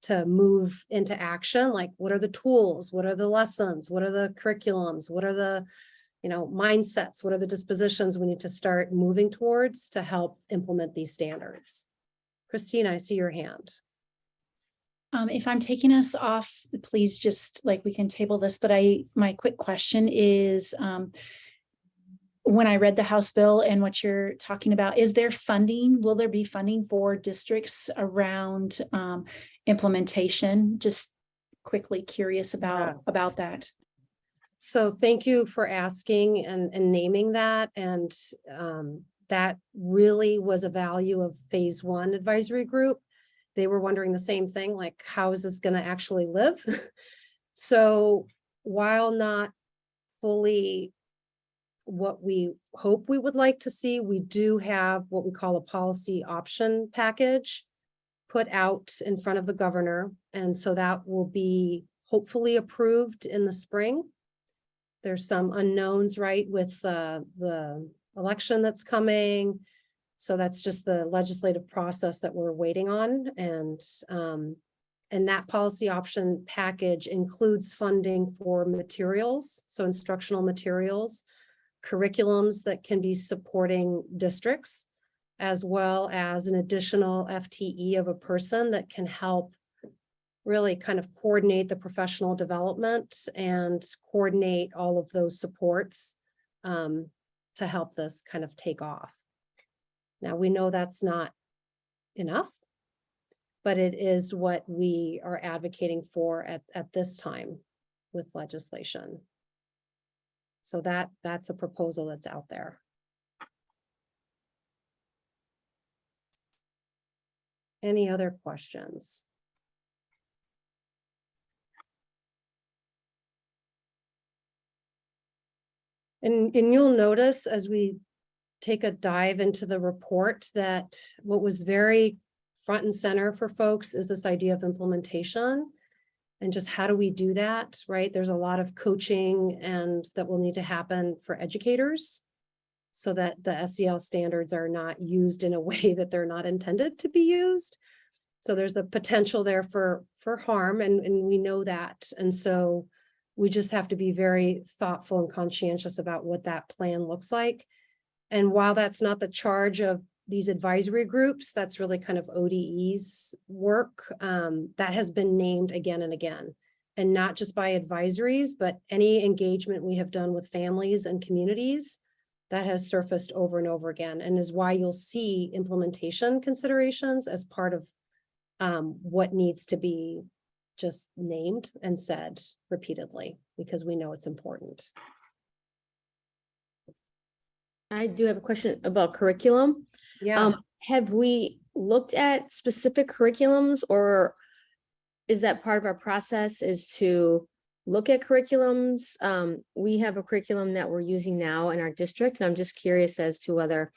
to move into action. Like, what are the tools? What are the lessons? What are the curriculums? What are the mindsets? What are the dispositions we need to start moving towards to help implement these standards? Christine, I see your hand. If I'm taking us off, please just we can table this, but my quick question is, when I read the House bill and what you're talking about, is there funding? Will there be funding for districts around implementation? Just quickly curious about that. So thank you for asking and naming that. And that really was a value of phase 1 advisory group. They were wondering the same thing, like, how is this going to actually live? So while not fully what we hope we would like to see, we do have what we call a policy option package put out in front of the governor. And so that will be hopefully approved in the spring. There's some unknowns, right, with the election that's coming. So that's just the legislative process that we're waiting on. And that policy option package includes funding for materials, so instructional materials, curriculums that can be supporting districts, as well as an additional FTE of a person that can help really kind of coordinate the professional development and coordinate all of those supports to help this kind of take off. Now, we know that's not enough, but it is what we are advocating for at this time with legislation. So that's a proposal that's out there. Any other questions? And you'll notice as we take a dive into the report that what was very front and center for folks is this idea of implementation and just how do we do that, right? There's a lot of coaching and that will need to happen for educators so that the SEL standards are not used in a way that they're not intended to be used. So there's the potential there for harm, and we know that. And so we just have to be very thoughtful and conscientious about what that plan looks like. And while that's not the charge of these advisory groups, that's really kind of ODE's work that has been named again and again, and not just by advisories, but any engagement we have done with families and communities that has surfaced over and over again, and is why you'll see implementation considerations as part of what needs to be just named and said repeatedly, because we know it's important. I do have a question about curriculum. Yeah. Have we looked at specific curriculums, or is that part of our process is to look at curriculums? We have a curriculum that we're using now in our district, and I'm just curious as to whether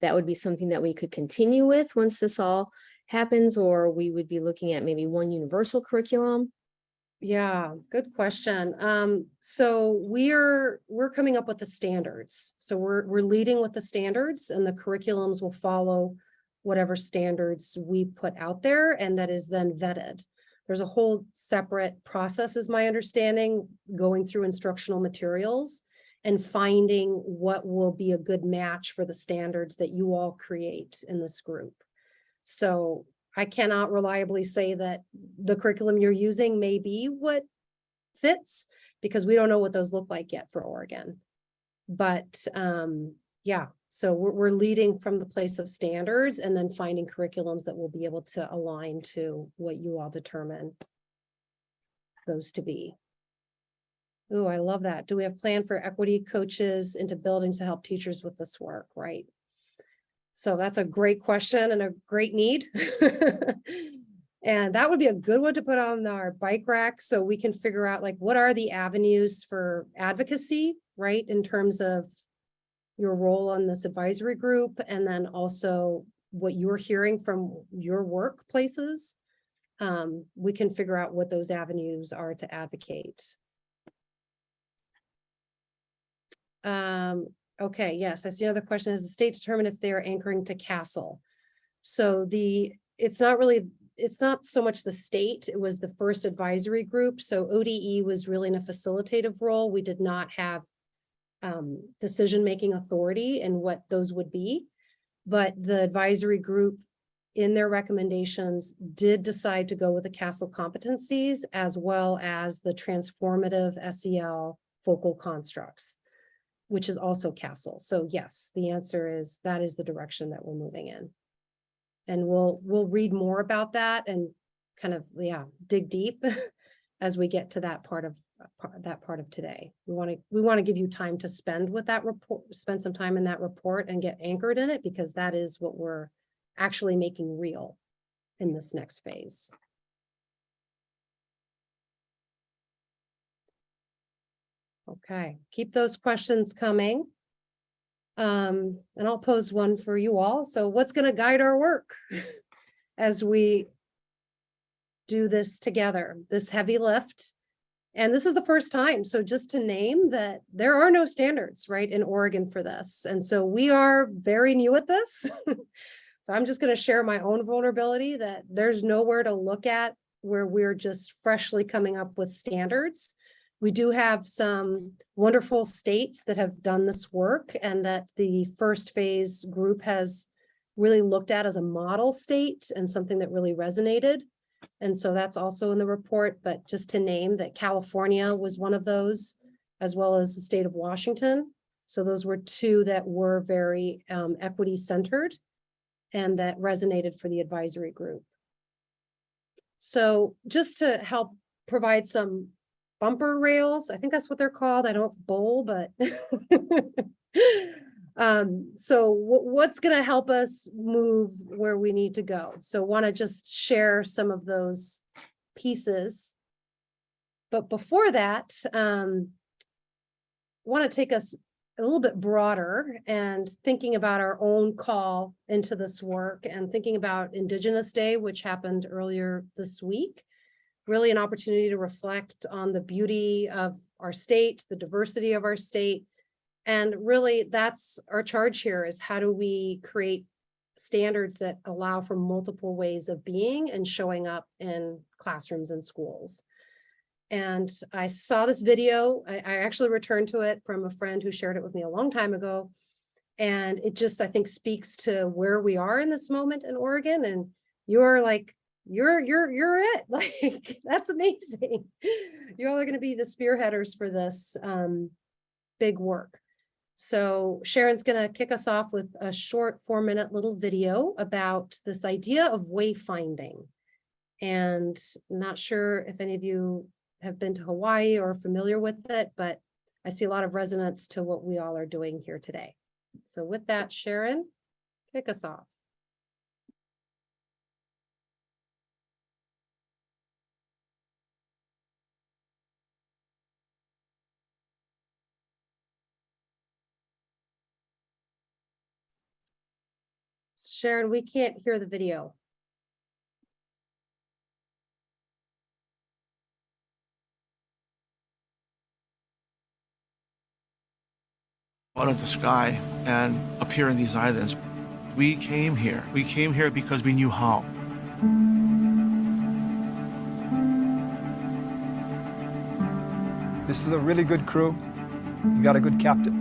that would be something that we could continue with once this all happens, or we would be looking at maybe one universal curriculum. Yeah, good question. So we're coming up with the standards. So we're leading with the standards, and the curriculums will follow whatever standards we put out there, and that is then vetted. There's a whole separate process, is my understanding, going through instructional materials and finding what will be a good match for the standards that you all create in this group. So I cannot reliably say that the curriculum you're using may be what fits, because we don't know what those look like yet for Oregon. But yeah, So we're leading from the place of standards and then finding curriculums that will be able to align to what you all determine those to be. Ooh, I love that. Do we have plan for equity coaches into buildings to help teachers with this work? Right. So that's a great question and a great need. And that would be a good one to put on our bike rack so we can figure out like what are the avenues for advocacy, right? In terms of your role on this advisory group, and then also what you're hearing from your workplaces. We can figure out what those avenues are to advocate. Okay, yes, I see another question. Is the state determined if they are anchoring to CASEL? So it's not so much the state, it was the first advisory group. So ODE was really in a facilitative role. We did not have decision-making authority and what those would be, but the advisory group in their recommendations did decide to go with the CASEL competencies as well as the transformative SEL focal constructs, which is also CASEL. So yes, the answer is that is the direction that we're moving in. And we'll read more about that and kind of, dig deep as we get to that part of today. We want to give you time to spend with that report, spend some time in that report and get anchored in it, because that is what we're actually making real in this next phase. Okay, keep those questions coming. And I'll pose one for you all. So what's going to guide our work as we do this together, this heavy lift? And this is the first time. So just to name that there are no standards, right, in Oregon for this. And so we are very new at this. So I'm just going to share my own vulnerability that there's nowhere to look at where we're just freshly coming up with standards. We do have some wonderful states that have done this work and that the first phase group has really looked at as a model state and something that really resonated. And so that's also in the report, but just to name that California was one of those, as well as the state of Washington. So those were two that were very equity centered and that resonated for the advisory group. So just to help provide some bumper rails, I think that's what they're called. I don't bowl, but so what's going to help us move where we need to go? So want to just share some of those pieces. But before that, want to take us a little bit broader and thinking about our own call into this work and thinking about Indigenous Day, which happened earlier this week. Really an opportunity to reflect on the beauty of our state, the diversity of our state. And really that's our charge here, is how do we create standards that allow for multiple ways of being and showing up in classrooms and schools. And I saw this video, I actually returned to it from a friend who shared it with me a long time ago. And it just, I think, speaks to where we are in this moment in Oregon. And you're like, you're it. Like, that's amazing. You all are going to be the spearheaders for this big work. So Sharon's going to kick us off with a short 4-minute little video about this idea of wayfinding. And not sure if any of you have been to Hawaii or familiar with it, but I see a lot of resonance to what we all are doing here today. So with that, Sharon, kick us off. Sharon, we can't hear the video. Out of the sky and appear in these islands. We came here. We came here because we knew how. This is a really good crew. You got a good captain.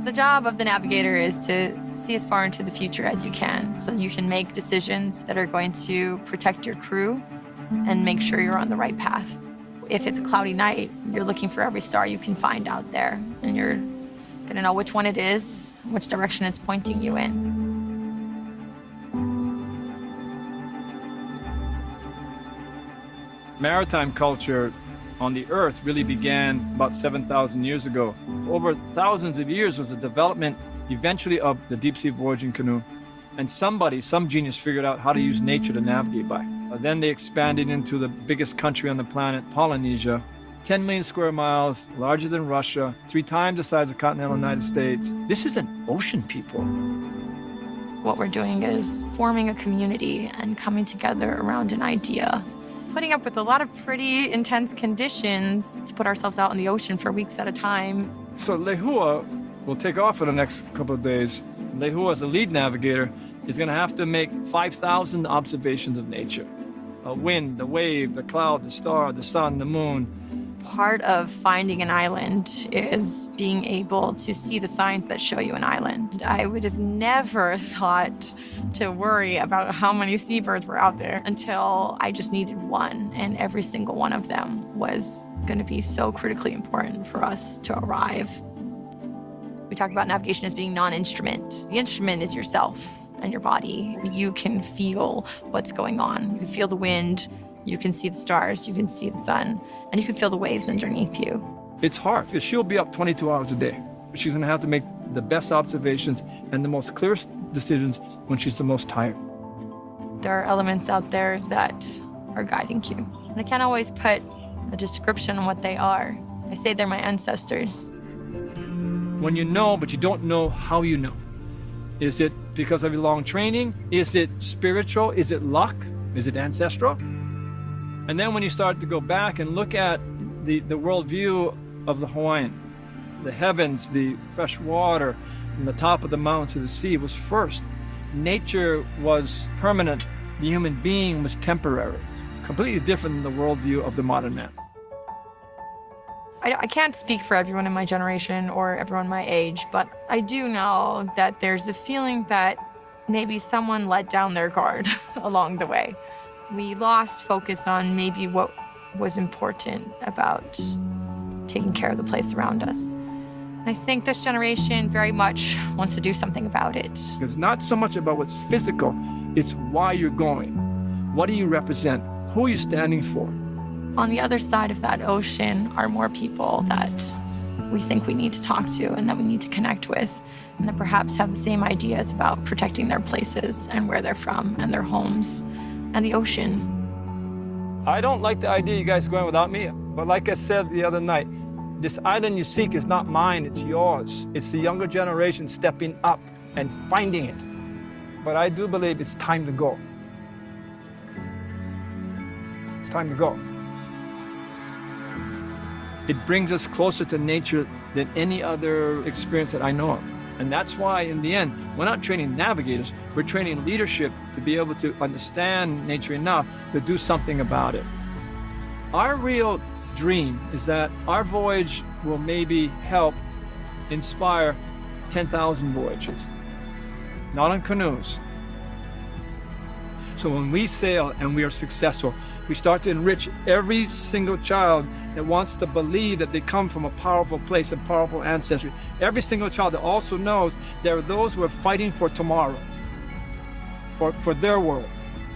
The job of the navigator is to see as far into the future as you can, so you can make decisions that are going to protect your crew and make sure you're on the right path. If it's a cloudy night, you're looking for every star you can find out there, and you're Gonna know which one it is, which direction it's pointing you in. Maritime culture on the earth really began about 7,000 years ago. Over thousands of years was the development eventually of the deep sea voyaging canoe. And some genius figured out how to use nature to navigate by. Then they expanded into the biggest country on the planet, Polynesia. 10 million square miles, larger than Russia, 3 times the size of the continental United States. This is an ocean, people. What we're doing is forming a community and coming together around an idea. Putting up with a lot of pretty intense conditions to put ourselves out in the ocean for weeks at a time. So Lehua will take off for the next couple of days. Lehua, as a lead navigator, is going to have to make 5,000 observations of nature. A wind, the wave, the cloud, the star, the sun, the moon. Part of finding an island is being able to see the signs that show you an island. I would have never thought to worry about how many seabirds were out there until I just needed one, and every single one of them was going to be so critically important for us to arrive. We talk about navigation as being non-instrument. The instrument is yourself and your body. You can feel what's going on. You can feel the wind. You can see the stars, you can see the sun, and you can feel the waves underneath you. It's hard because she'll be up 22 hours a day. She's going to have to make the best observations and the most clearest decisions when she's the most tired. There are elements out there that are guiding you. And I can't always put a description on what they are. I say they're my ancestors. When you know, but you don't know how you know. Is it because of your long training? Is it spiritual? Is it luck? Is it ancestral? And then when you start to go back and look at the worldview of the Hawaiian, the heavens, the fresh water, and the top of the mountains to the sea was first. Nature was permanent. The human being was temporary. Completely different than the worldview of the modern man. I can't speak for everyone in my generation or everyone my age, but I do know that there's a feeling that maybe someone let down their guard along the way. We lost focus on maybe what was important about taking care of the place around us. I think this generation very much wants to do something about it. It's not so much about what's physical, it's why you're going. What do you represent? Who are you standing for? On the other side of that ocean are more people that we think we need to talk to and that we need to connect with, and that perhaps have the same ideas about protecting their places and where they're from and their homes and the ocean. I don't like the idea you guys are going without me, but like I said the other night, this island you seek is not mine, it's yours. It's the younger generation stepping up and finding it. But I do believe it's time to go. It's time to go. It brings us closer to nature than any other experience that I know of. And that's why, in the end, we're not training navigators, we're training leadership to be able to understand nature enough to do something about it. Our real dream is that our voyage will maybe help inspire 10,000 voyages, not on canoes. So when we sail and we are successful, we start to enrich every single child that wants to believe that they come from a powerful place and powerful ancestry. Every single child that also knows there are those who are fighting for tomorrow, for their world,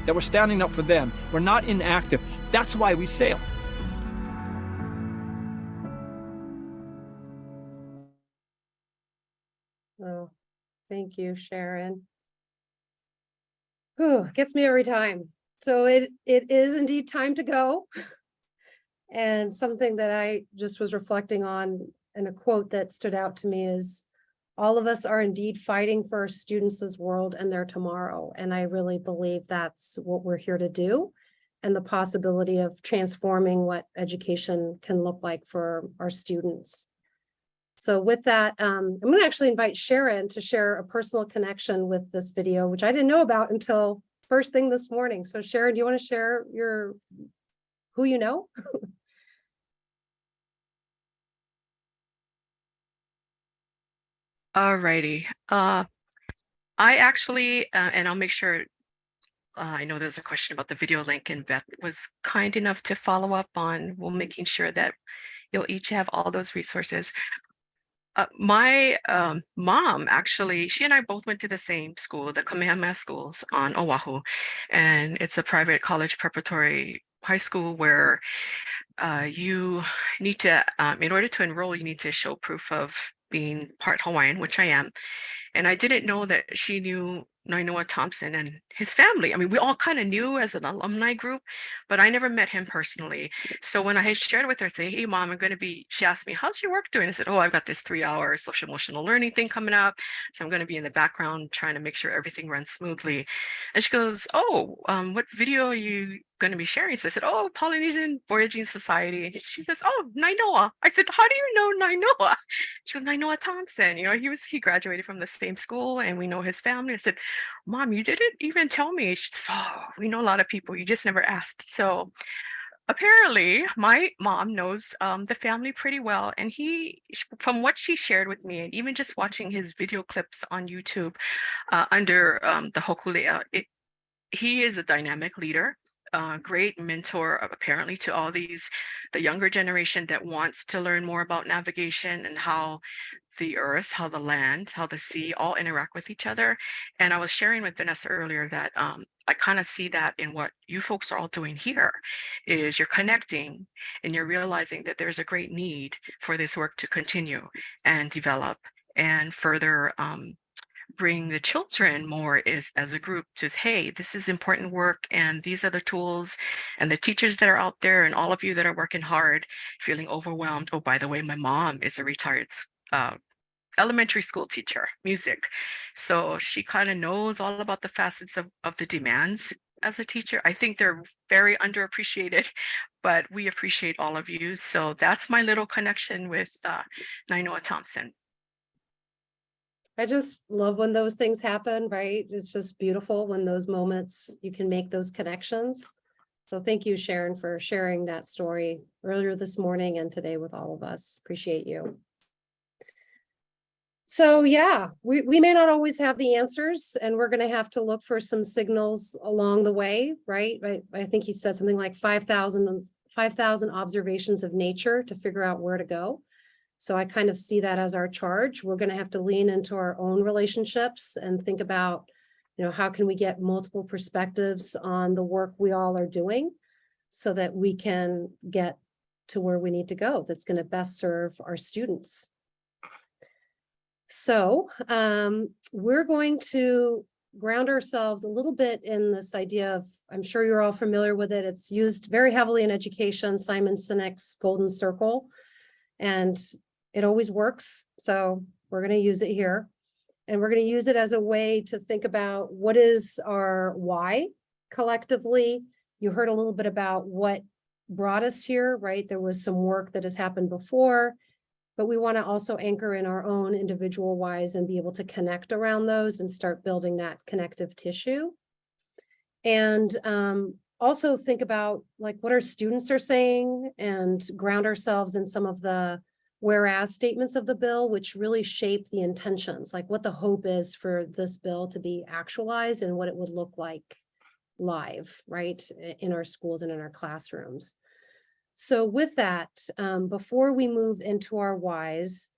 that we're standing up for them. We're not inactive. That's why we sail. Oh, thank you, Sharon. Whew, gets me every time. So it is indeed time to go. And something that I just was reflecting on, and a quote that stood out to me is, all of us are indeed fighting for our students' world and their tomorrow. And I really believe that's what we're here to do, and the possibility of transforming what education can look like for our students. So with that, I'm going to actually invite Sharon to share a personal connection with this video, which I didn't know about until first thing this morning. So Sharon, do you want to share who you know? Alrighty. I actually, and I'll make sure, I know there's a question about the video link, and Beth was kind enough to follow up on making sure that you'll each have all those resources. My mom, actually, she and I both went to the same school, the Kamehameha schools on Oahu. And it's a private college preparatory high school where you need to, in order to enroll, you need to show proof of being part Hawaiian, which I am. And I didn't know that she knew Nainoa Thompson and his family. I mean, we all kind of knew as an alumni group, but I never met him personally. So when I had shared with her, say, hey, mom, I'm going to be, she asked me, how's your work doing? I said, oh, I've got this 3-hour social emotional learning thing coming up. So I'm going to be in the background trying to make sure everything runs smoothly. And she goes, oh, what video are you going to be sharing? So I said, oh, Polynesian Voyaging Society. And she says, oh, Nainoa. I said, how do you know Nainoa? She goes, Nainoa Thompson. You know, he graduated from the same school and we know his family. I said, Mom, you didn't even tell me. She said, oh, we know a lot of people. You just never asked. So apparently my mom knows the family pretty well. And from what she shared with me, and even just watching his video clips on YouTube under the Hokulea, he is a dynamic leader, great mentor apparently to all the younger generation that wants to learn more about navigation and how the earth, how the land, how the sea all interact with each other. And I was sharing with Vanessa earlier that I kind of see that in what you folks are all doing here is you're connecting and you're realizing that there's a great need for this work to continue and develop and further bring the children more is as a group to, hey, this is important work and these are the tools and the teachers that are out there and all of you that are working hard, feeling overwhelmed. Oh, by the way, my mom is a retired elementary school teacher, music. So she kind of knows all about the facets of the demands as a teacher. I think they're very underappreciated, but we appreciate all of you. So that's my little connection with Nainoa Thompson. I just love when those things happen, right? It's just beautiful when those moments, you can make those connections. So thank you, Sharon, for sharing that story earlier this morning and today with all of us. Appreciate you. So yeah, we may not always have the answers and we're going to have to look for some signals along the way, right? I think he said something like 5,000 observations of nature to figure out where to go. So I kind of see that as our charge. We're going to have to lean into our own relationships and think about, how can we get multiple perspectives on the work we all are doing so that we can get to where we need to go that's going to best serve our students. So we're going to ground ourselves a little bit in this idea of, I'm sure you're all familiar with it. It's used very heavily in education, Simon Sinek's Golden Circle, and it always works. So we're going to use it here. And we're going to use it as a way to think about what is our why collectively. You heard a little bit about what brought us here, right? There was some work that has happened before, but we want to also anchor in our own individual whys and be able to connect around those and start building that connective tissue. And also think about like what our students are saying and ground ourselves in some of the whereas statements of the bill, which really shape the intentions, like what the hope is for this bill to be actualized and what it would look like live, right, in our schools and in our classrooms. So with that, before we move into our whys,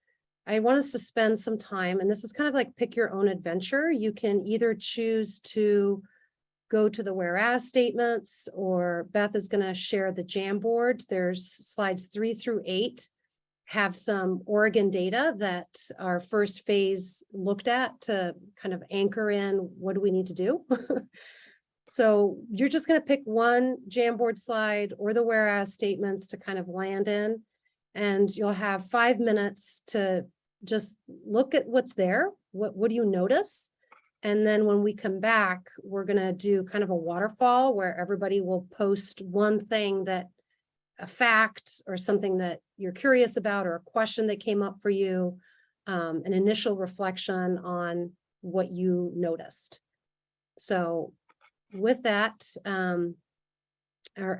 I want us to spend some time, and this is kind of like pick your own adventure. You can either choose to go to the whereas statements, or Beth is going to share the Jamboard. There's slides 3 through 8 have some Oregon data that our first phase looked at to kind of anchor in what do we need to do. So you're just going to pick one Jamboard slide or the whereas statements to kind of land in, and you'll have 5 minutes to just look at what's there. What do you notice? And then when we come back, we're going to do kind of a waterfall where everybody will post one thing that a fact or something that you're curious about or a question that came up for you, an initial reflection on what you noticed. So with that, are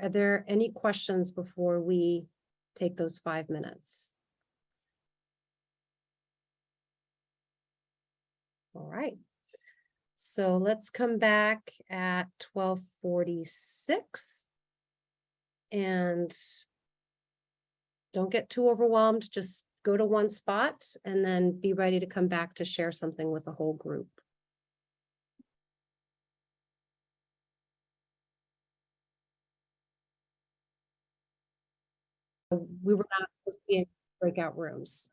there any questions before we take those 5 minutes? All right. So let's come back at 12:46. And don't get too overwhelmed. Just go to one spot and then be ready to come back to share something with the whole group. We were not supposed to be in breakout rooms.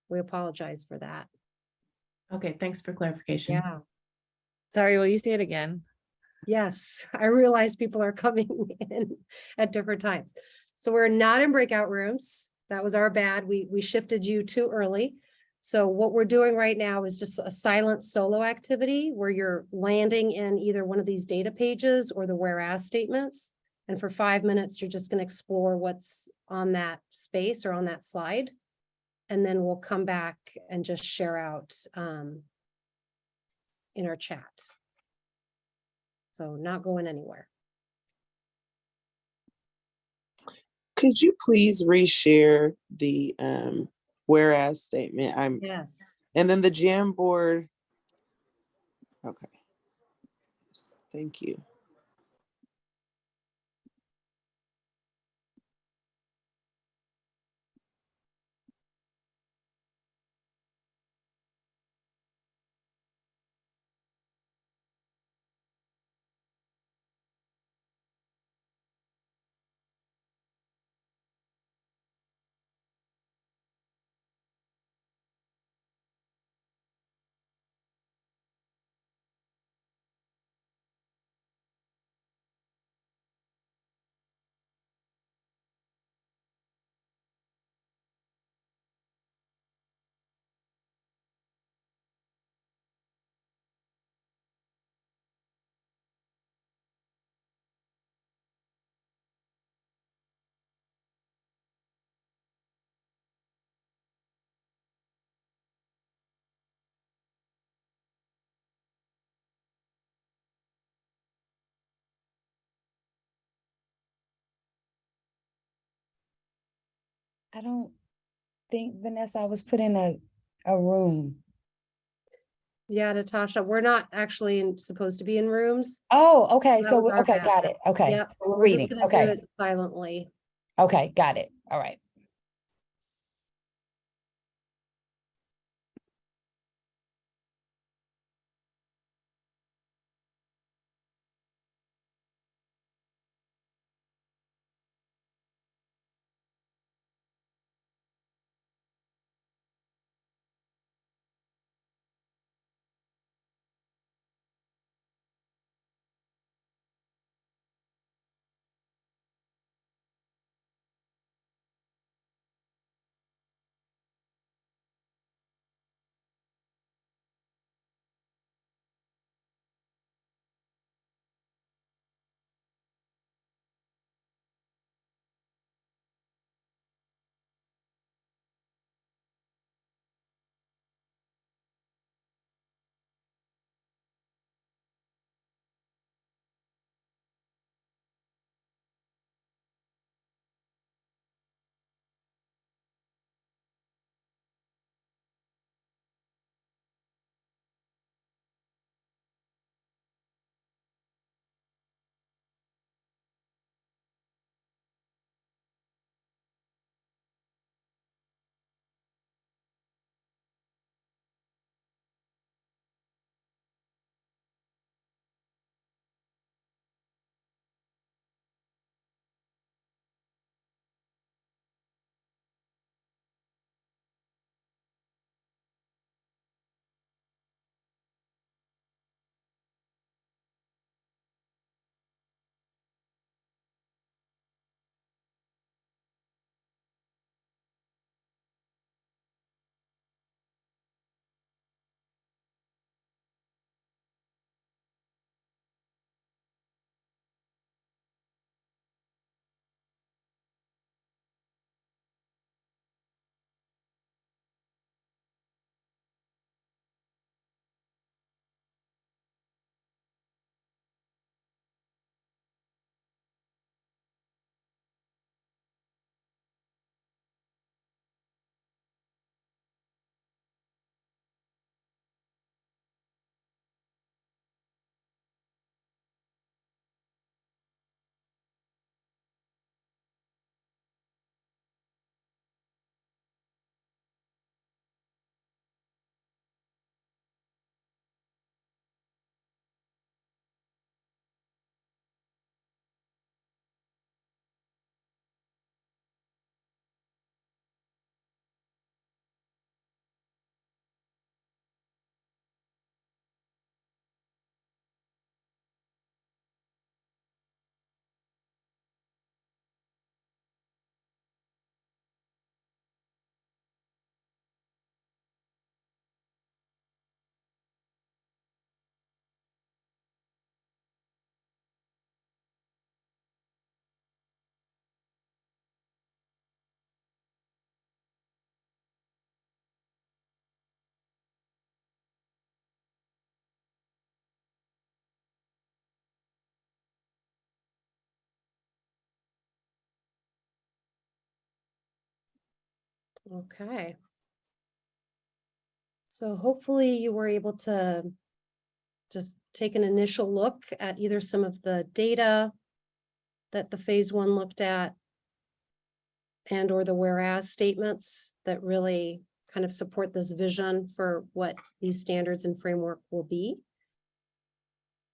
We apologize for that. Okay, thanks for clarification. Yeah. Sorry, will you say it again? Yes, I realize people are coming in at different times. So we're not in breakout rooms. That was our bad. We shifted you too early. So what we're doing right now is just a silent solo activity where you're landing in either one of these data pages or the whereas statements. And for 5 minutes, you're just going to explore what's on that space or on that slide. And then we'll come back and just share out in our chat. So not going anywhere. Could you please reshare the whereas statement? Yes. And then the Jamboard. Okay. Thank you. I don't think, Vanessa, I was put in a room. Yeah, Natasha, we're not actually supposed to be in rooms. Oh, okay. That So, was our okay, bad. got it. Okay. Yep, So we're we're just reading. gonna do Okay. it silently. Okay, got it. All right. Okay. So hopefully you were able to just take an initial look at either some of the data that the phase one looked at and or the whereas statements that really kind of support this vision for what these standards and framework will be.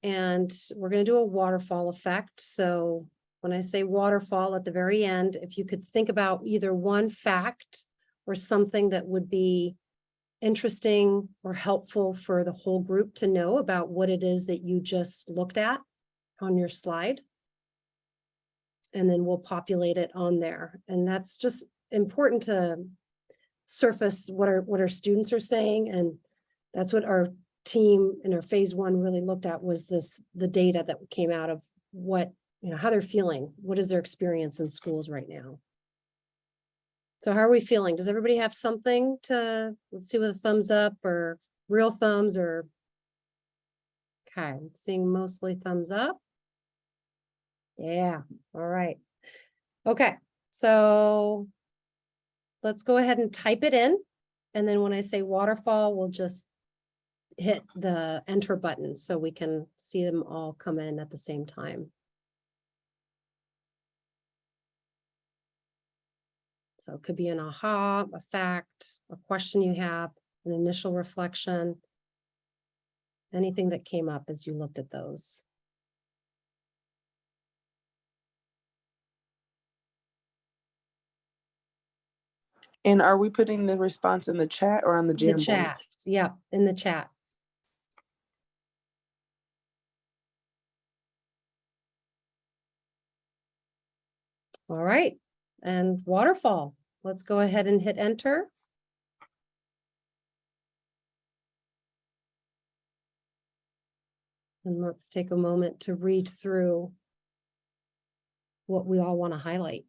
And we're going to do a waterfall effect. So when I say waterfall at the very end, if you could think about either one fact or something that would be interesting or helpful for the whole group to know about what it is that you just looked at on your slide. And then we'll populate it on there. And that's just important to surface what our students are saying. And that's what our team in our phase one really looked at, was the data that came out of what, how they're feeling. What is their experience in schools right now? So how are we feeling? Does everybody have something to, let's see, with a thumbs up or real thumbs or, okay, I'm seeing mostly thumbs up. Yeah, all right. Okay, so let's go ahead and type it in. And then when I say waterfall, we'll just hit the enter button so we can see them all come in at the same time. So it could be an aha, a fact, a question you have, an initial reflection, anything that came up as you looked at those. And are we putting the response in the chat or on the Jamboard? The chat, yeah, in the chat. All right, and waterfall. Let's go ahead and hit enter. And let's take a moment to read through what we all want to highlight.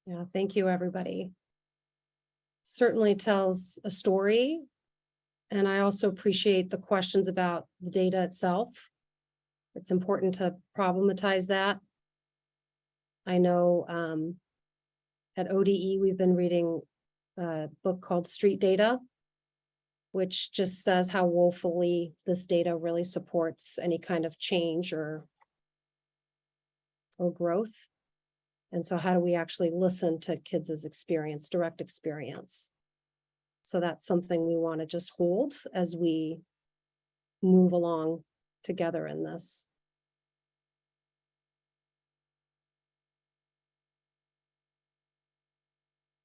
Yeah, thank you, everybody. Certainly tells a story. And I also appreciate the questions about the data itself. It's important to problematize that. I know at ODE, we've been reading a book called Street Data, which just says how woefully this data really supports any kind of change or growth. And so how do we actually listen to kids' experience, direct experience? So that's something we want to just hold as we move along together in this.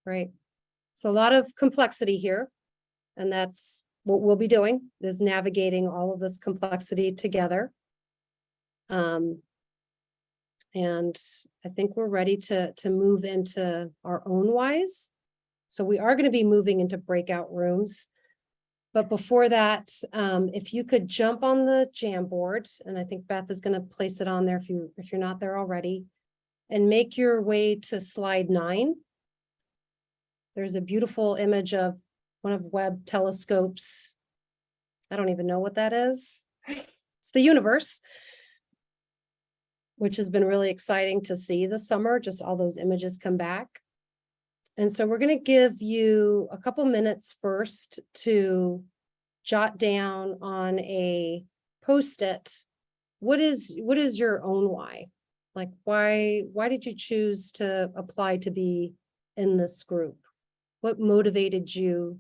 Right. So a lot of complexity here, and that's what we'll be doing, is navigating all of this complexity together. And I think we're ready to move into our own whys. So we are going to be moving into breakout rooms. But before that, if you could jump on the Jamboard, and I think Beth is going to place it on there if you're not there already, and make your way to slide 9. There's a beautiful image of one of Webb telescopes. I don't even know what that is. It's the universe, which has been really exciting to see this summer, just all those images come back. And so we're going to give you a couple minutes first to jot down on a Post-it, what is your own why? Like, why did you choose to apply to be in this group? What motivated you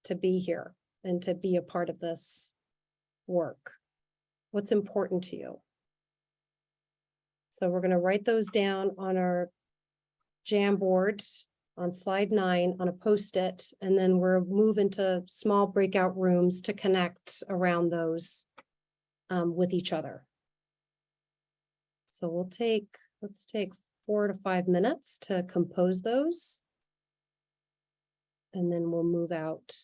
to be here and to be a part of this work? What's important to you? So we're going to write those down on our Jamboard on slide 9 on a Post-it, and then we'll move into small breakout rooms to connect around those with each other. So let's take 4 to 5 minutes to compose those, and then we'll move out.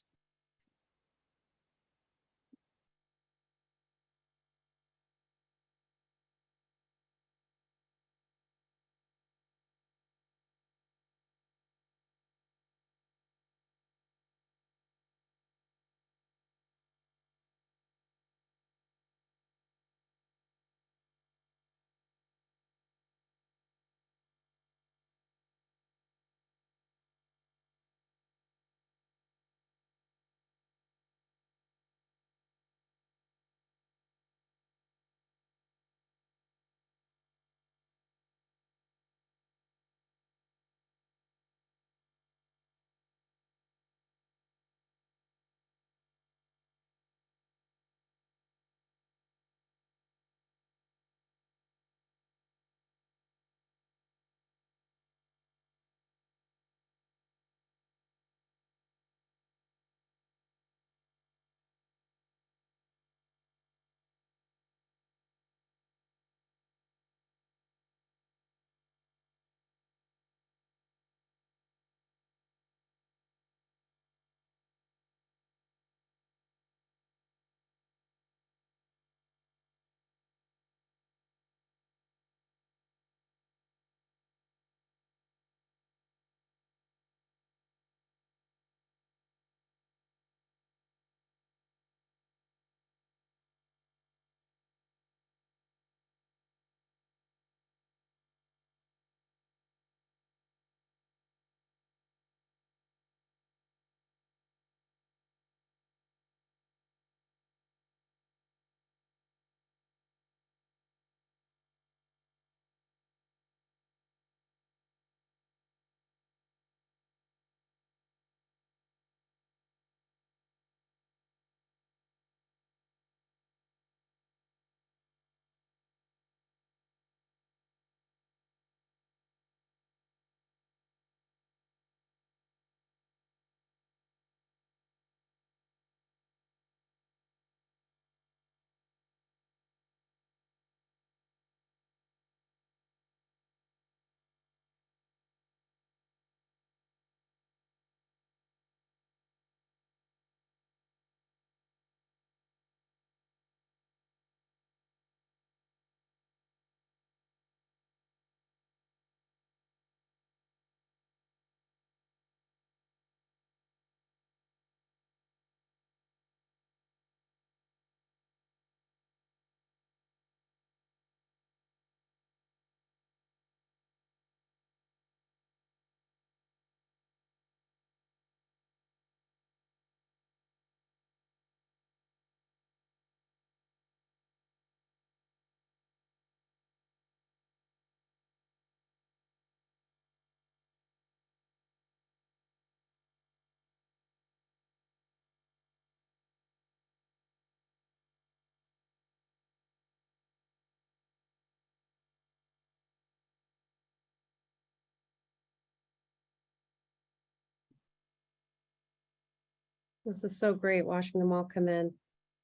This is so great watching them all come in.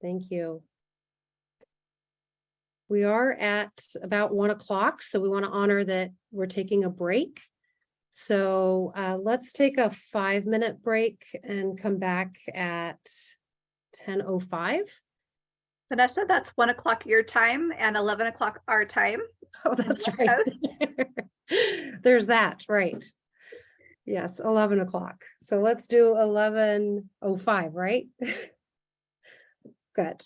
Thank you. We are at about 1 o'clock, so we want to honor that we're taking a break. So let's take a 5-minute break and come back at 10:05. Vanessa, that's 1 o'clock your time and 11 o'clock our time. Oh, that's right. There's that, right. Yes, 11 o'clock. So let's do 11:05, right? Good.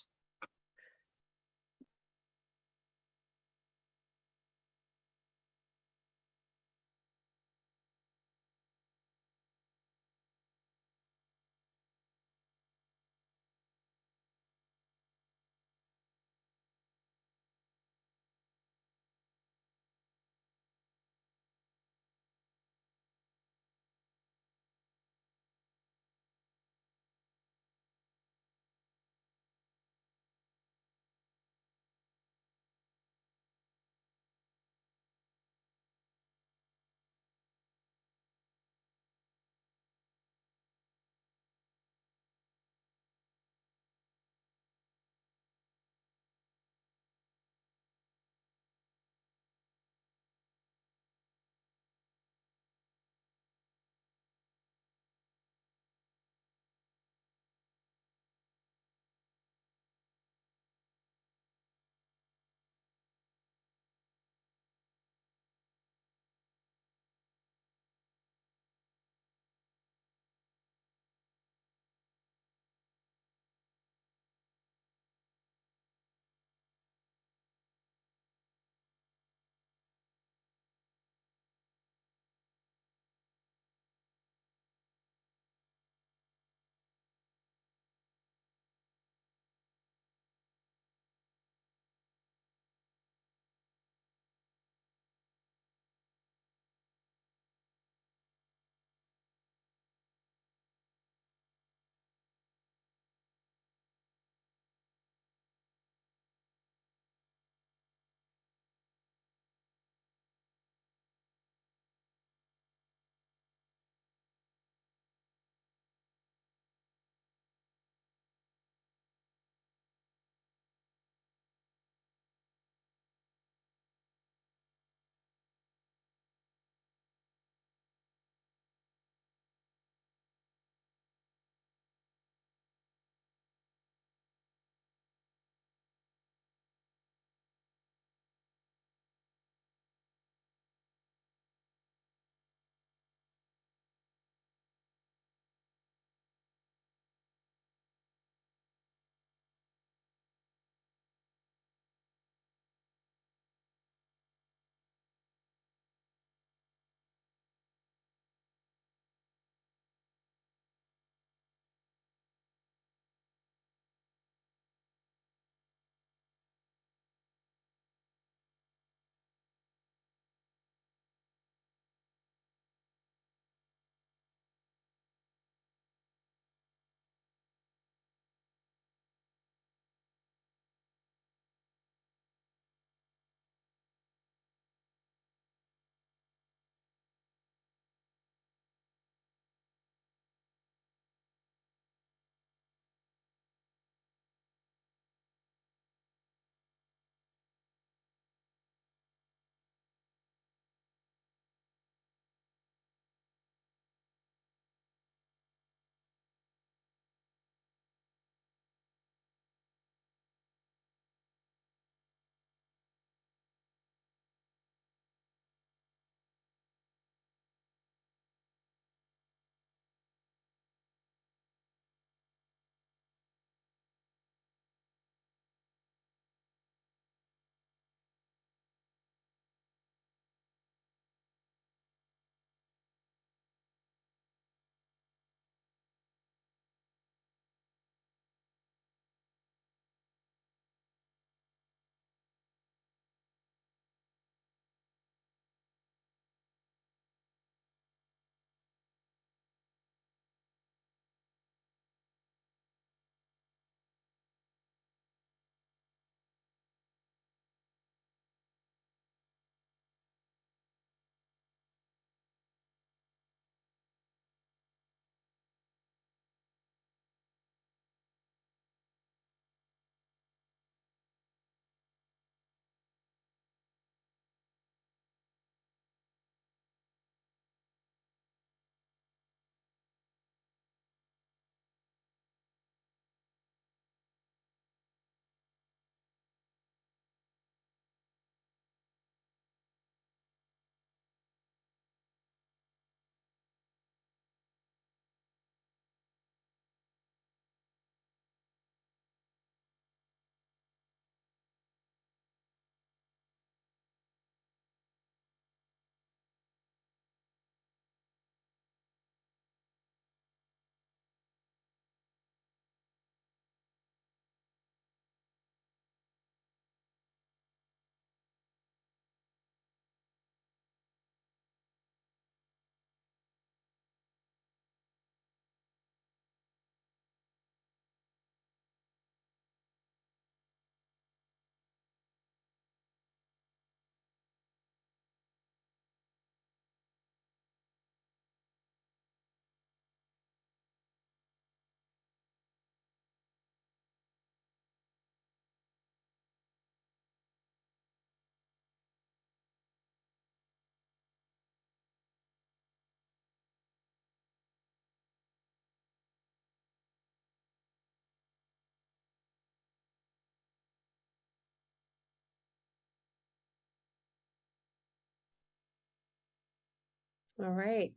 All right.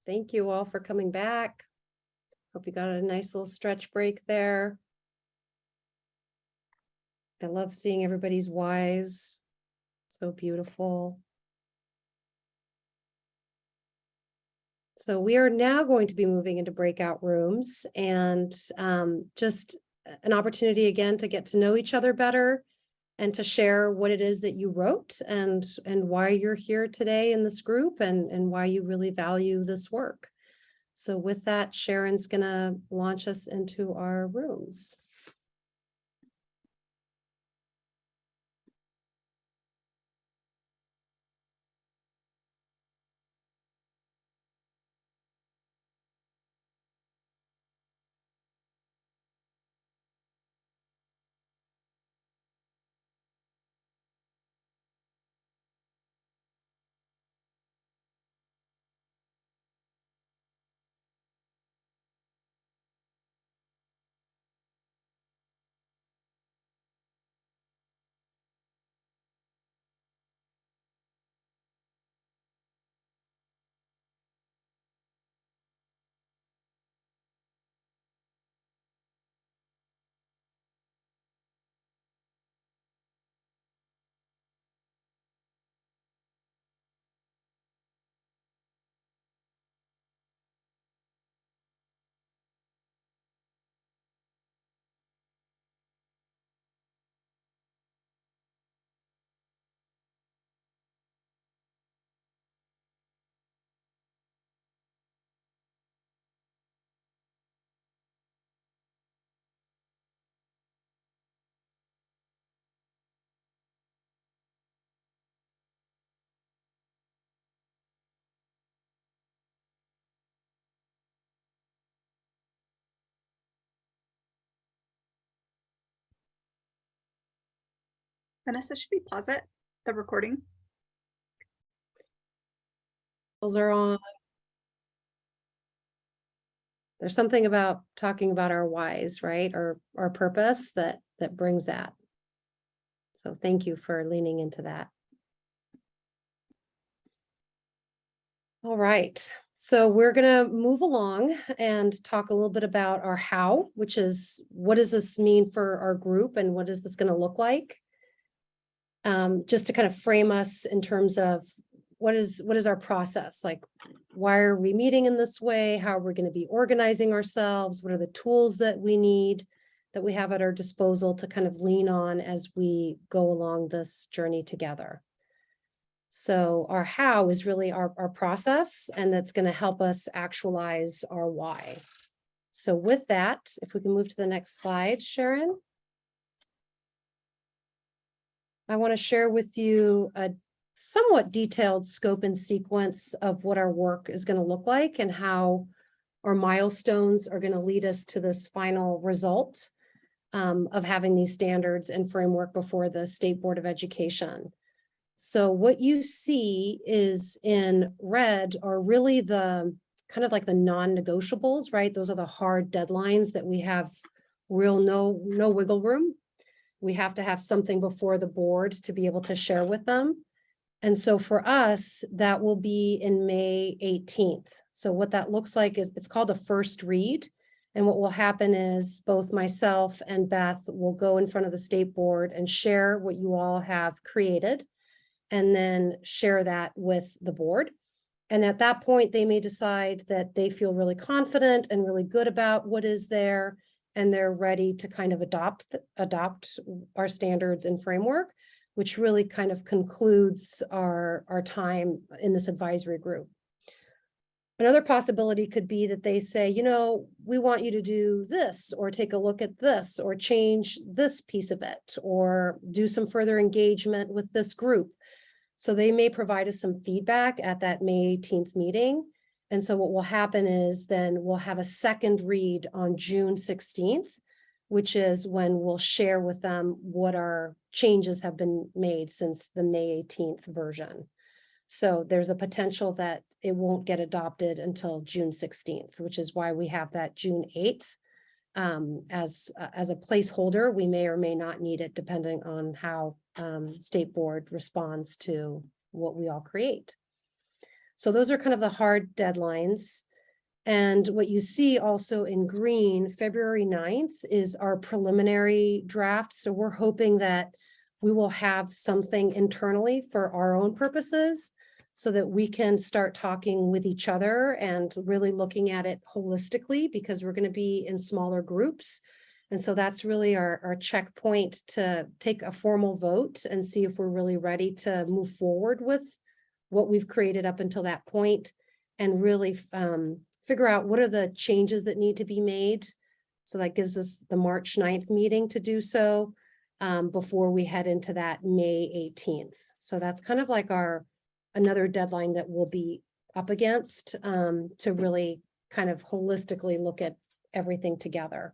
Thank you all for coming back. Hope you got a nice little stretch break there. I love seeing everybody's whys. So beautiful. So we are now going to be moving into breakout rooms and just an opportunity again to get to know each other better and to share what it is that you wrote and why you're here today in this group and why you really value this work. So with that, Sharon's gonna launch us into our rooms. Vanessa, should we pause it, the recording? Those are on. There's something about talking about our whys, right? Or our purpose that brings that. So thank you for leaning into that. All right, so we're gonna move along and talk a little bit about our how, which is what does this mean for our group and what is this gonna look like? Just to kind of frame us in terms of what is our process? Like, why are we meeting in this way? How are we going to be organizing ourselves? What are the tools that we need, that we have at our disposal to kind of lean on as we go along this journey together? So our how is really our process, and that's going to help us actualize our why. So with that, if we can move to the next slide, Sharon. I want to share with you a somewhat detailed scope and sequence of what our work is going to look like and how our milestones are going to lead us to this final result of having these standards and framework before the State Board of Education. So what you see is in red are really the kind of like the non-negotiables, right? Those are the hard deadlines that we have real no wiggle room. We have to have something before the board to be able to share with them. And so for us, that will be in May 18th. So what that looks like is it's called a first read. And what will happen is both myself and Beth will go in front of the state board and share what you all have created and then share that with the board. And at that point, they may decide that they feel really confident and really good about what is there, and they're ready to kind of adopt our standards and framework, which really kind of concludes our time in this advisory group. Another possibility could be that they say, you know, we want you to do this, or take a look at this, or change this piece of it, or do some further engagement with this group. So they may provide us some feedback at that May 18th meeting. And so what will happen is then we'll have a second read on June 16th, which is when we'll share with them what our changes have been made since the May 18th version. So there's a potential that it won't get adopted until June 16th, which is why we have that June 8th as a placeholder. We may or may not need it depending on how State Board responds to what we all create. So those are kind of the hard deadlines. And what you see also in green, February 9th is our preliminary draft. So we're hoping that we will have something internally for our own purposes so that we can start talking with each other and really looking at it holistically, because we're going to be in smaller groups. And so that's really our checkpoint to take a formal vote and see if we're really ready to move forward with what we've created up until that point, and really figure out what are the changes that need to be made. So that gives us the March 9th meeting to do so before we head into that May 18th. So that's kind of like another deadline that we'll be up against to really kind of holistically look at everything together.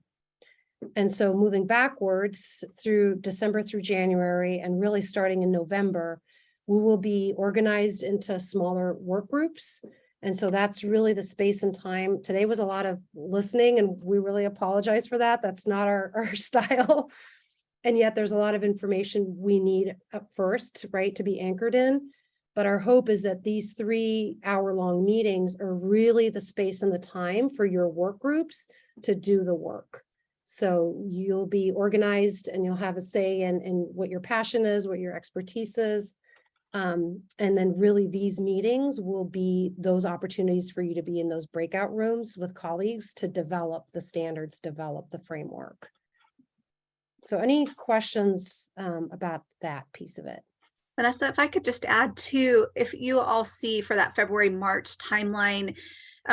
And so moving backwards through December through January, and really starting in November, we will be organized into smaller work groups. And so that's really the space and time. Today was a lot of listening, and we really apologize for that. That's not our style. And yet there's a lot of information we need up first, right, to be anchored in. But our hope is that these 3-hour-long meetings are really the space and the time for your work groups to do the work. So you'll be organized and you'll have a say in what your passion is, what your expertise is. And then really these meetings will be those opportunities for you to be in those breakout rooms with colleagues to develop the standards, develop the framework. So any questions about that piece of it? Vanessa, if I could just add too, if you all see for that February-March timeline,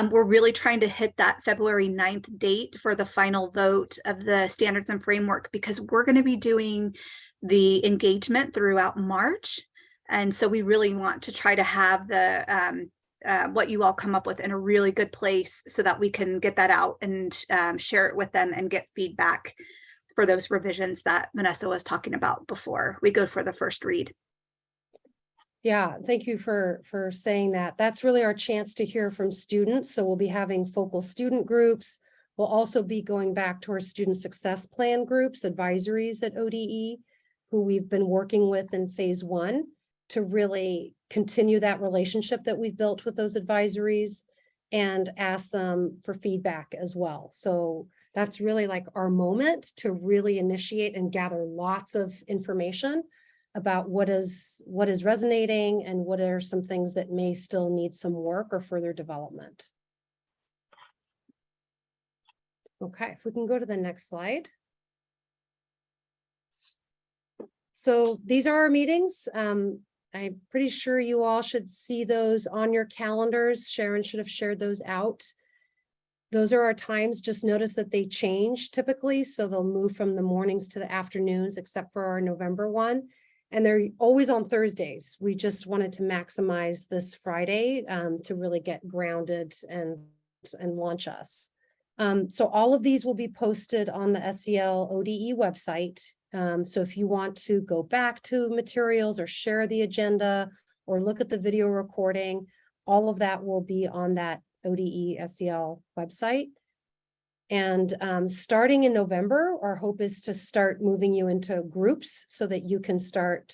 we're really trying to hit that February 9th date for the final vote of the standards and framework, because we're going to be doing the engagement throughout March. And so we really want to try to have the what you all come up with in a really good place so that we can get that out and share it with them and get feedback for those revisions that Vanessa was talking about before we go for the first read. Yeah, thank you for saying that. That's really our chance to hear from students. So we'll be having focal student groups. We'll also be going back to our student success plan groups, advisories at ODE, who we've been working with in phase 1 to really continue that relationship that we've built with those advisories and ask them for feedback as well. So that's really like our moment to really initiate and gather lots of information about what is resonating and what are some things that may still need some work or further development. Okay, if we can go to the next slide. So these are our meetings. I'm pretty sure you all should see those on your calendars. Sharon should have shared those out. Those are our times. Just notice that they change typically. So they'll move from the mornings to the afternoons, except for our November one. And they're always on Thursdays. We just wanted to maximize this Friday to really get grounded and launch us. So all of these will be posted on the SEL ODE website. So if you want to go back to materials or share the agenda or look at the video recording, all of that will be on that ODE SEL website. And starting in November, our hope is to start moving you into groups so that you can start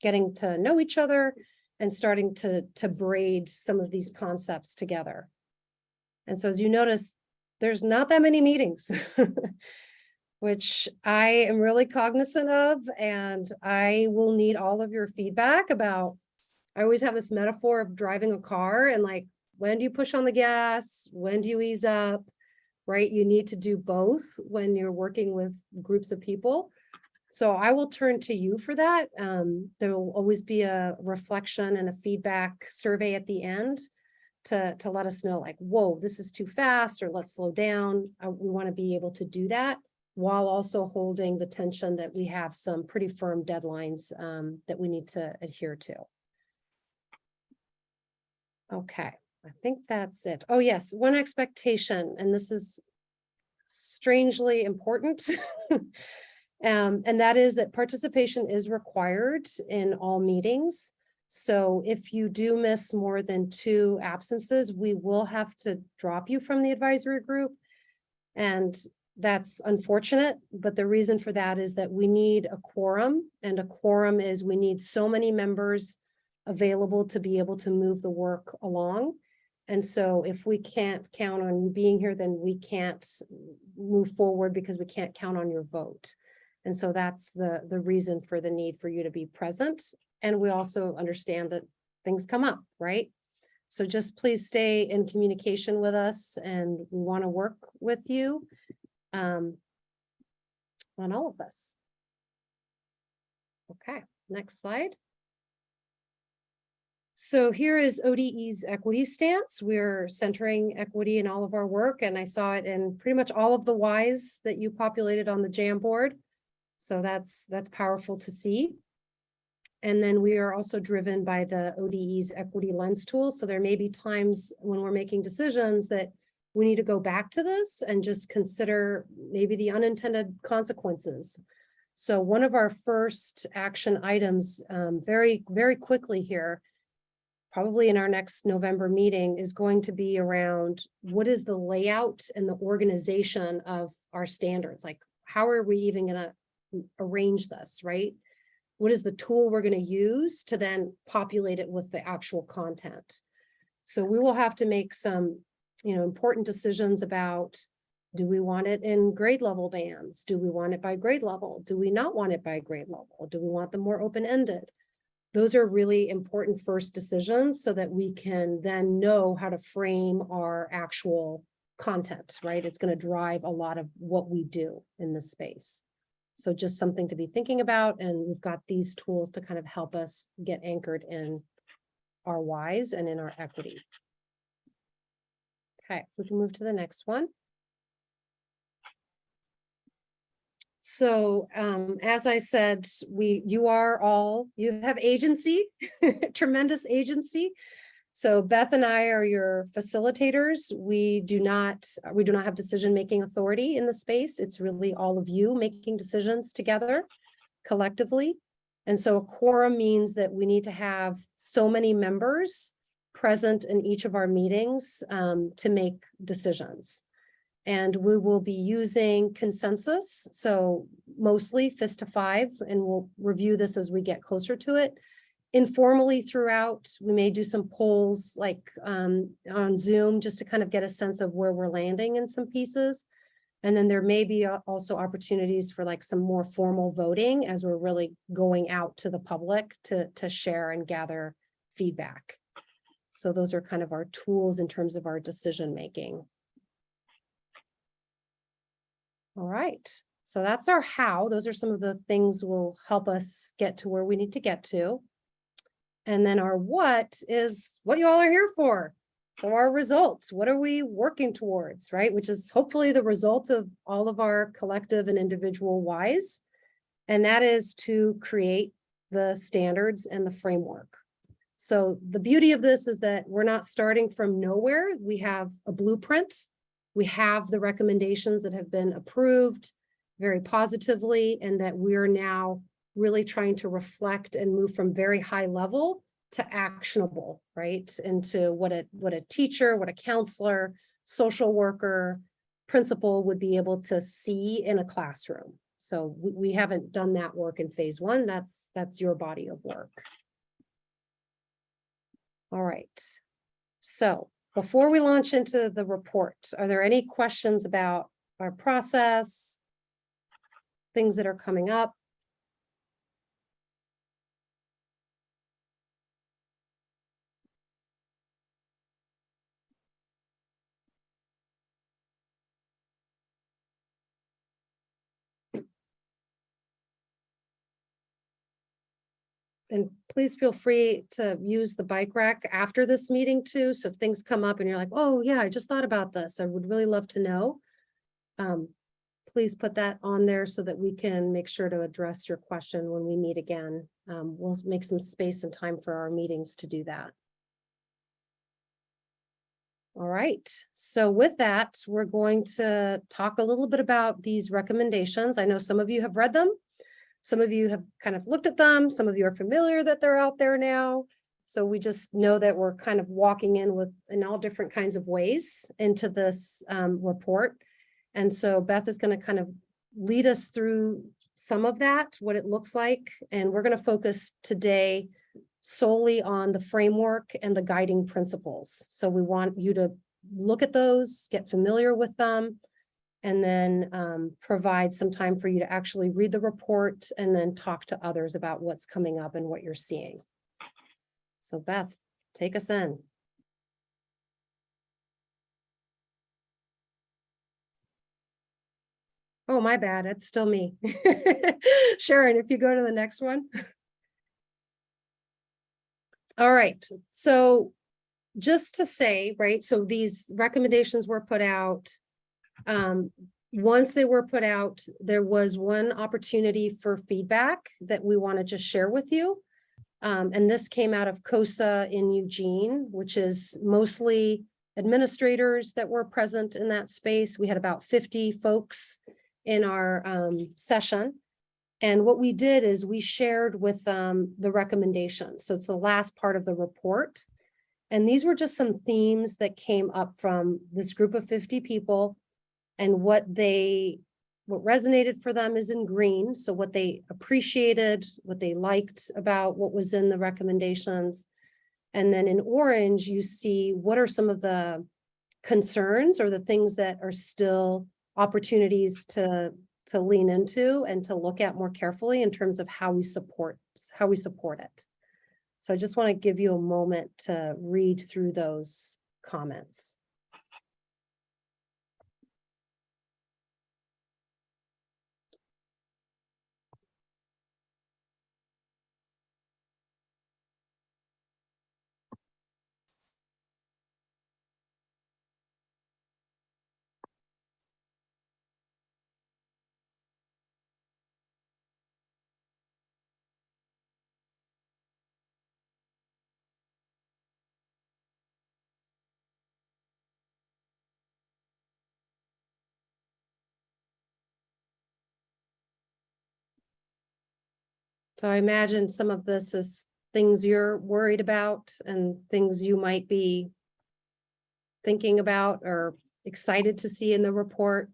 getting to know each other and starting to braid some of these concepts together. And so as you notice, there's not that many meetings, which I am really cognizant of, and I will need all of your feedback about, I always have this metaphor of driving a car and like, when do you push on the gas? When do you ease up? Right? You need to do both when you're working with groups of people. So I will turn to you for that. There will always be a reflection and a feedback survey at the end to let us know like, whoa, this is too fast, or let's slow down. We want to be able to do that while also holding the tension that we have some pretty firm deadlines that we need to adhere to. Okay. I think that's it. Oh, yes. One expectation, and this is strangely important, and that is that participation is required in all meetings. So if you do miss more than 2 absences, we will have to drop you from the advisory group. And that's unfortunate, but the reason for that is that we need a quorum, and a quorum is we need so many members available to be able to move the work along. And so if we can't count on you being here, then we can't move forward because we can't count on your vote. And so that's the reason for the need for you to be present. And we also understand that things come up, right? So just please stay in communication with us, and we want to work with you on all of this. Okay, next slide. So here is ODE's equity stance. We're centering equity in all of our work, and I saw it in pretty much all of the whys that you populated on the Jamboard. So that's powerful to see. And then we are also driven by the ODE's equity lens tool. So there may be times when we're making decisions that we need to go back to this and just consider maybe the unintended consequences. So one of our first action items, very, very quickly here, probably in our next November meeting, is going to be around what is the layout and the organization of our standards? Like, how are we even going to arrange this, right? What is the tool we're going to use to then populate it with the actual content? So we will have to make some, important decisions about, do we want it in grade level bands? Do we want it by grade level? Do we not want it by grade level? Do we want them more open-ended? Those are really important first decisions so that we can then know how to frame our actual content, right? It's going to drive a lot of what we do in this space. So just something to be thinking about, and we've got these tools to kind of help us get anchored in our whys and in our equity. Okay, we can move to the next one. So as I said, you have agency, tremendous agency. So Beth and I are your facilitators. We do not have decision-making authority in the space. It's really all of you making decisions together collectively. And so a quorum means that we need to have so many members present in each of our meetings to make decisions. And we will be using consensus. So mostly fist to 5, and we'll review this as we get closer to it. Informally throughout, we may do some polls like on Zoom just to kind of get a sense of where we're landing in some pieces. And then there may be also opportunities for like some more formal voting as we're really going out to the public to share and gather feedback. So those are kind of our tools in terms of our decision making. All right, so that's our how. Those are some of the things will help us get to where we need to get to. And then our what is what you all are here for. So our results, what are we working towards, right? Which is hopefully the result of all of our collective and individual whys. And that is to create the standards and the framework. So the beauty of this is that we're not starting from nowhere. We have a blueprint. We have the recommendations that have been approved very positively, and that we're now really trying to reflect and move from very high level to actionable, right? Into what a teacher, what a counselor, social worker, principal would be able to see in a classroom. So we haven't done that work in phase 1. That's your body of work. All right. So before we launch into the report, are there any questions about our process, things that are coming up? And please feel free to use the bike rack after this meeting too. So if things come up and you're like, oh yeah, I just thought about this, I would really love to know. Please put that on there so that we can make sure to address your question when we meet again. We'll make some space and time for our meetings to do that. All right, so with that, we're going to talk a little bit about these recommendations. I know some of you have read them. Some of you have kind of looked at them. Some of you are familiar that they're out there now. So we just know that we're kind of walking in all different kinds of ways into this report. And so Beth is going to kind of lead us through some of that, what it looks like. And we're going to focus today solely on the framework and the guiding principles. So we want you to look at those, get familiar with them, and then provide some time for you to actually read the report and then talk to others about what's coming up and what you're seeing. So Beth, take us in. Oh, my bad. It's still me. Sharon, if you go to the next one. All right. So just to say, right, so these recommendations were put out. Once they were put out, there was one opportunity for feedback that we want to just share with you. And this came out of COSA in Eugene, which is mostly administrators that were present in that space. We had about 50 folks in our session. And what we did is we shared with them the recommendations. So it's the last part of the report. And these were just some themes that came up from this group of 50 people, and what resonated for them is in green. So what they appreciated, what they liked about what was in the recommendations. And then in orange, you see what are some of the concerns or the things that are still opportunities to lean into and to look at more carefully in terms of how we support it. So I just want to give you a moment to read through those comments. So I imagine some of this is things you're worried about and things you might be thinking about or excited to see in the report.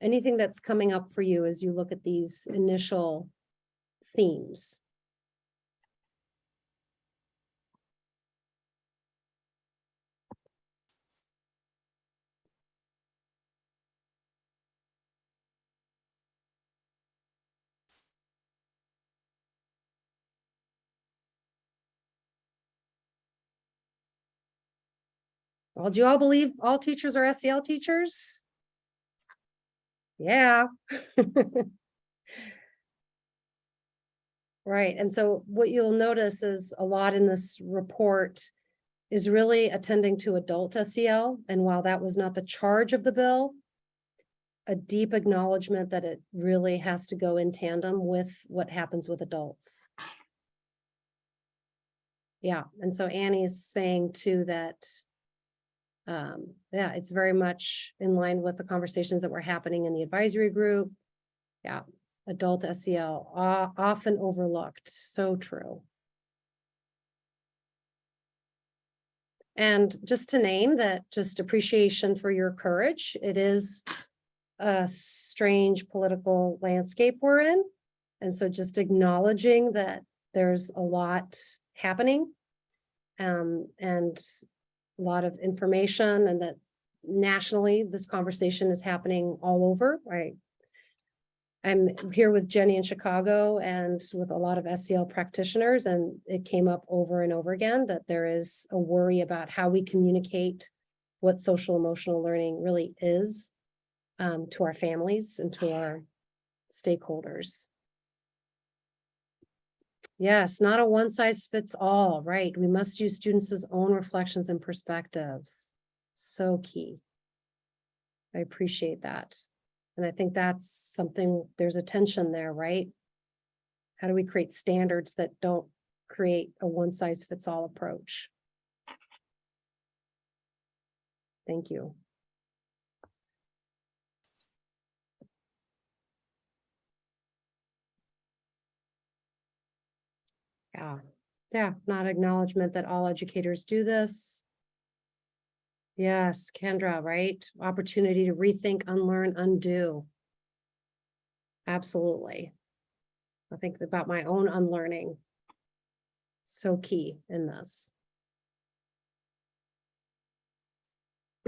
Anything that's coming up for you as you look at these initial themes. Well, do you all believe all teachers are SEL teachers? Yeah. Right. And so what you'll notice is a lot in this report is really attending to adult SEL. And while that was not the charge of the bill, a deep acknowledgement that it really has to go in tandem with what happens with adults. Yeah. And so Annie's saying too that, yeah, it's very much in line with the conversations that were happening in the advisory group. Yeah. Adult SEL, often overlooked. So true. And just to name that, just appreciation for your courage. It is a strange political landscape we're in. And so just acknowledging that there's a lot happening and a lot of information, and that nationally this conversation is happening all over, right? I'm here with Jenny in Chicago and with a lot of SEL practitioners, and it came up over and over again that there is a worry about how we communicate what social emotional learning really is to our families and to our stakeholders. Yes, not a one size fits all, right? We must use students' own reflections and perspectives. So key. I appreciate that. And I think that's something, there's a tension there, right? How do we create standards that don't create a one size fits all approach? Thank you. Yeah, not acknowledgement that all educators do this. Yes, Kendra, right? Opportunity to rethink, unlearn, undo. Absolutely. I think about my own unlearning. so key in this.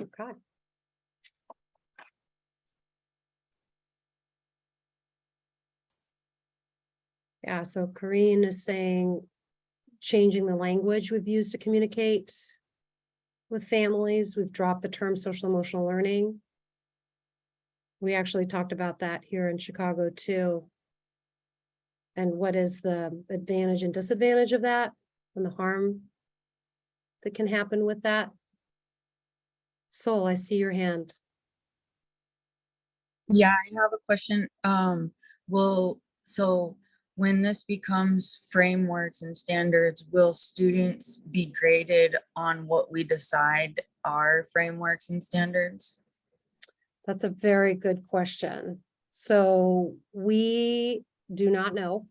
Okay. Yeah, so Corrine is saying changing the language we've used to communicate with families. We've dropped the term social emotional learning. We actually talked about that here in Chicago too. And what is the advantage and disadvantage of that and the harm that can happen with that? Sol, I see your hand. Yeah, I have a question. So when this becomes frameworks and standards, will students be graded on what we decide are frameworks and standards? That's a very good question. So we do not know.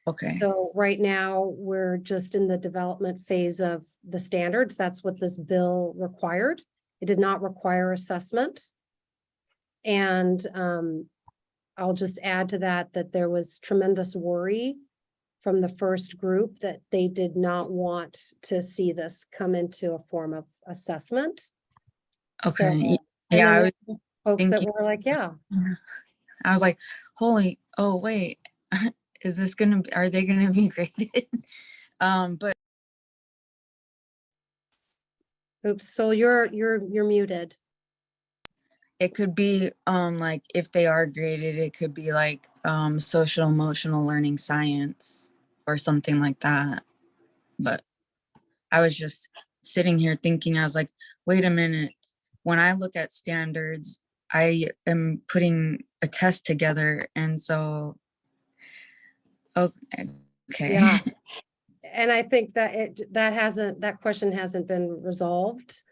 Okay. So right now, we're just in the development phase of the standards. That's what this bill required. It did not require assessment. And I'll just add to that, that there was tremendous worry from the first group that they did not want to see this come into a form of assessment. Okay. So, and Yeah, I then was folks that thinking, were like, yeah, I was like, oh wait, is this gonna be, are they gonna be graded? But oops, so you're muted. it could be like if they are graded, it could be like social emotional learning science or something like that. But I was just sitting here thinking, I was like, wait a minute, when I look at standards, I am putting a test together, and so okay. Yeah. And I think that that question hasn't been resolved.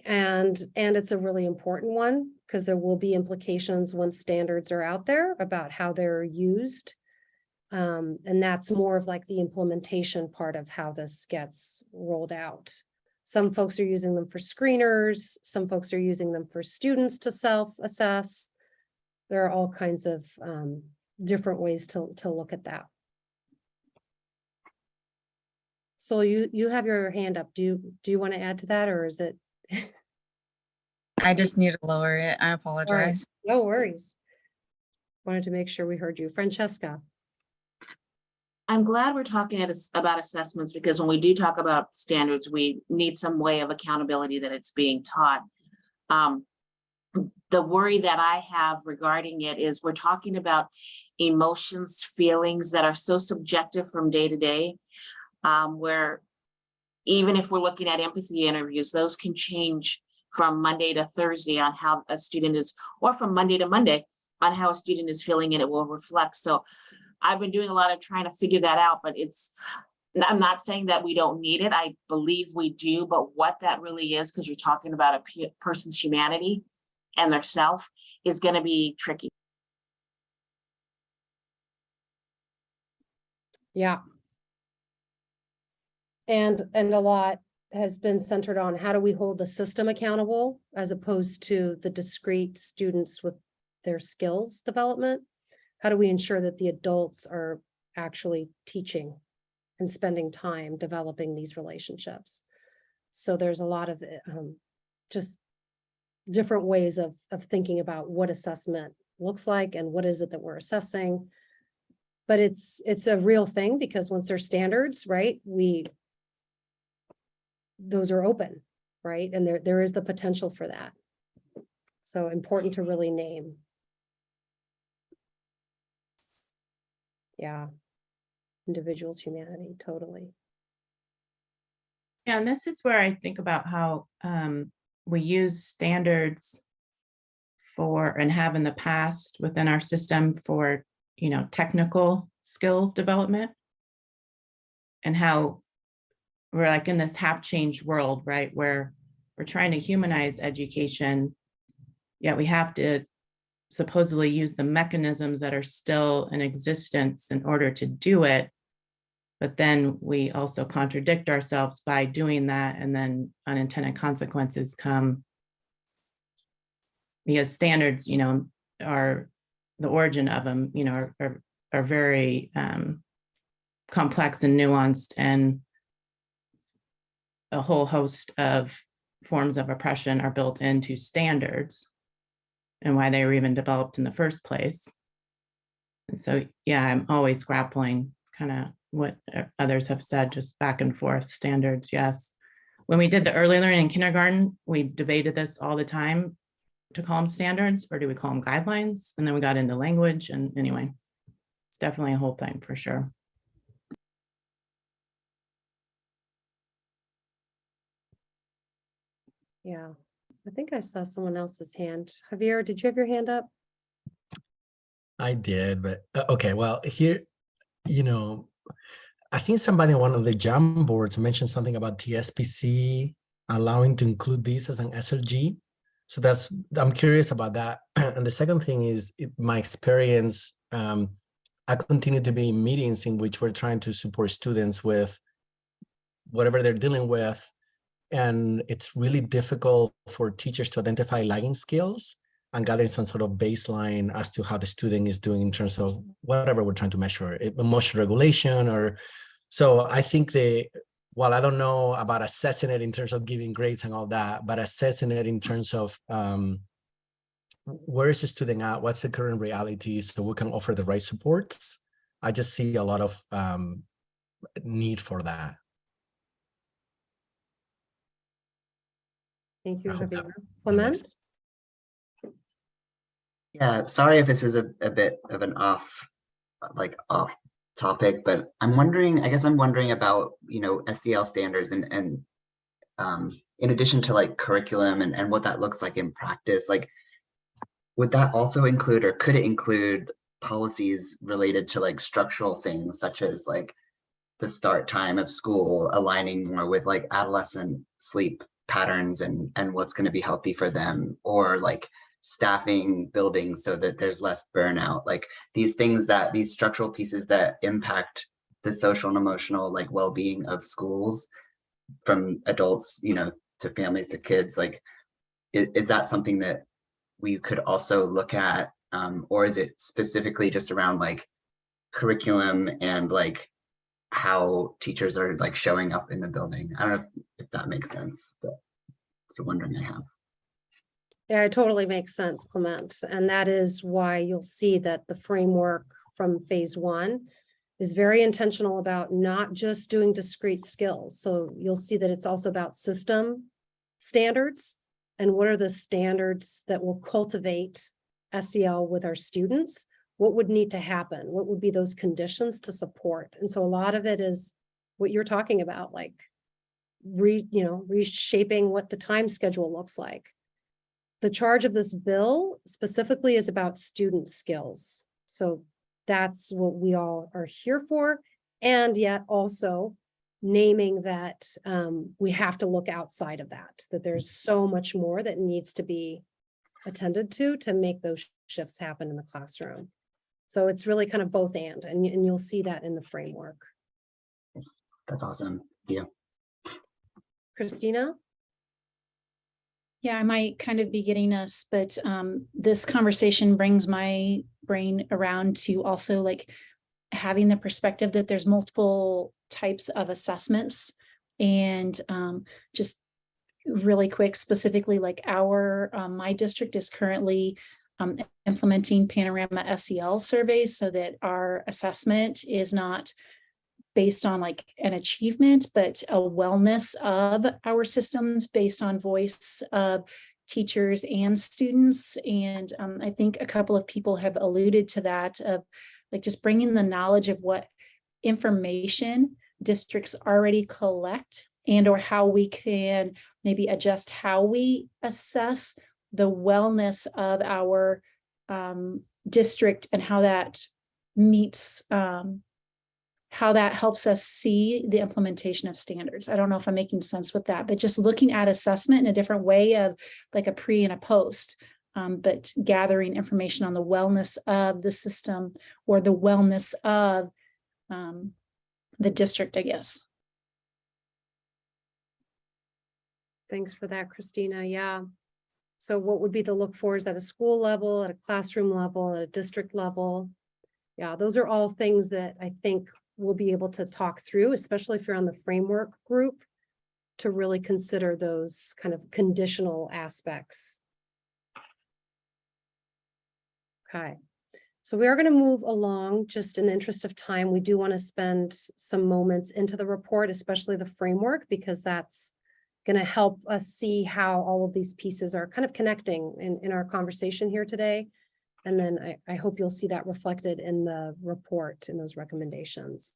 And it's a really important one because there will be implications when standards are out there about how they're used. And that's more of like the implementation part of how this gets rolled out. Some folks are using them for screeners. Some folks are using them for students to self-assess. There are all kinds of different ways to look at that. So you have your hand up. Do you want to add to that, or is it? I just need to lower it. I All right, apologize. no worries. Wanted to make sure we heard you. Francesca. I'm glad we're talking about assessments, because when we do talk about standards, we need some way of accountability that it's being taught. The worry that I have regarding it is we're talking about emotions, feelings that are so subjective from day to day, where even if we're looking at empathy interviews, those can change from Monday to Thursday on how a student is, or from Monday to Monday on how a student is feeling, and it will reflect. So I've been doing a lot of trying to figure that out, but I'm not saying that we don't need it. I believe we do, but what that really is, because you're talking about a person's humanity and their self, is going to be tricky. Yeah. And a lot has been centered on how do we hold the system accountable as opposed to the discrete students with their skills development. How do we ensure that the adults are actually teaching and spending time developing these relationships? So there's a lot of just different ways of thinking about what assessment looks like and what is it that we're assessing. But it's a real thing, because once there's standards, right, those are open, right? And there is the potential for that. So important to really name. Yeah. Individuals' humanity, totally. Yeah, and this is where I think about how we use standards for, and have in the past within our system for, technical skill development, and how we're like in this half-changed world, right, where we're trying to humanize education, yet we have to supposedly use the mechanisms that are still in existence in order to do it. But then we also contradict ourselves by doing that, and then unintended consequences come, because standards, are the origin of them, are very complex and nuanced, and a whole host of forms of oppression are built into standards and why they were even developed in the first place. And so, yeah, I'm always grappling kind of what others have said, just back and forth. Standards, yes. When we did the early learning in kindergarten, we debated this all the time, to call them standards or do we call them guidelines? And then we got into language, and anyway, it's definitely a whole thing for sure. Yeah, I think I saw someone else's hand. Javier, did you have your hand up? I did, but okay, well, here, you know, I think somebody on one of the Jam boards mentioned something about TSPC allowing to include this as an SLG. So I'm curious about that. And the second thing is my experience. I continue to be in meetings in which we're trying to support students with whatever they're dealing with. And it's really difficult for teachers to identify lagging skills and gathering some sort of baseline as to how the student is doing in terms of whatever we're trying to measure, emotional regulation or. So I think while I don't know about assessing it in terms of giving grades and all that, but assessing it in terms of where is the student at, what's the current reality, so we can offer the right supports. I just see a lot of need for that. Thank you, Javier. Clement? Yeah, sorry if this is a bit of an off topic, but I'm wondering about, SEL standards and in addition to like curriculum and what that looks like in practice, like would that also include, or could it include, policies related to like structural things such as like the start time of school aligning more with like adolescent sleep patterns and what's going to be healthy for them, or like staffing buildings so that there's less burnout, like these structural pieces that impact the social and emotional like well-being of schools, from adults, to families to kids. Like, is that something that we could also look at, or is it specifically just around like curriculum and like how teachers are like showing up in the building? I don't know if that makes sense, but it's a wondering I have. Yeah, it totally makes sense, Clement. And that is why you'll see that the framework from phase 1 is very intentional about not just doing discrete skills. So you'll see that it's also about system standards and what are the standards that will cultivate SEL with our students. What would need to happen? What would be those conditions to support? And so a lot of it is what you're talking about, like reshaping what the time schedule looks like. The charge of this bill specifically is about student skills. So that's what we all are here for. And yet also naming that we have to look outside of that there's so much more that needs to be attended to make those shifts happen in the classroom. So it's really kind of both and you'll see that in the framework. That's awesome. Yeah. Christina? Yeah, I might kind of be getting us, but this conversation brings my brain around to also like having the perspective that there's multiple types of assessments, and just really quick, specifically like my district is currently implementing Panorama SEL surveys so that our assessment is not based on like an achievement, but a wellness of our systems based on voice of teachers and students. And I think a couple of people have alluded to that, of like just bringing the knowledge of what information districts already collect and or how we can maybe adjust how we assess the wellness of our district and how that meets how that helps us see the implementation of standards. I don't know if I'm making sense with that, but just looking at assessment in a different way of like a pre and a post, but gathering information on the wellness of the system or the wellness of the district, I guess. Thanks for that, Christina. Yeah. So what would be the look for is at a school level, at a classroom level, at a district level? Yeah, those are all things that I think we'll be able to talk through, especially if you're on the framework group, to really consider those kind of conditional aspects. Okay. So we are going to move along just in the interest of time. We do want to spend some moments into the report, especially the framework, because that's going to help us see how all of these pieces are kind of connecting in our conversation here today. And then I hope you'll see that reflected in the report, in those recommendations.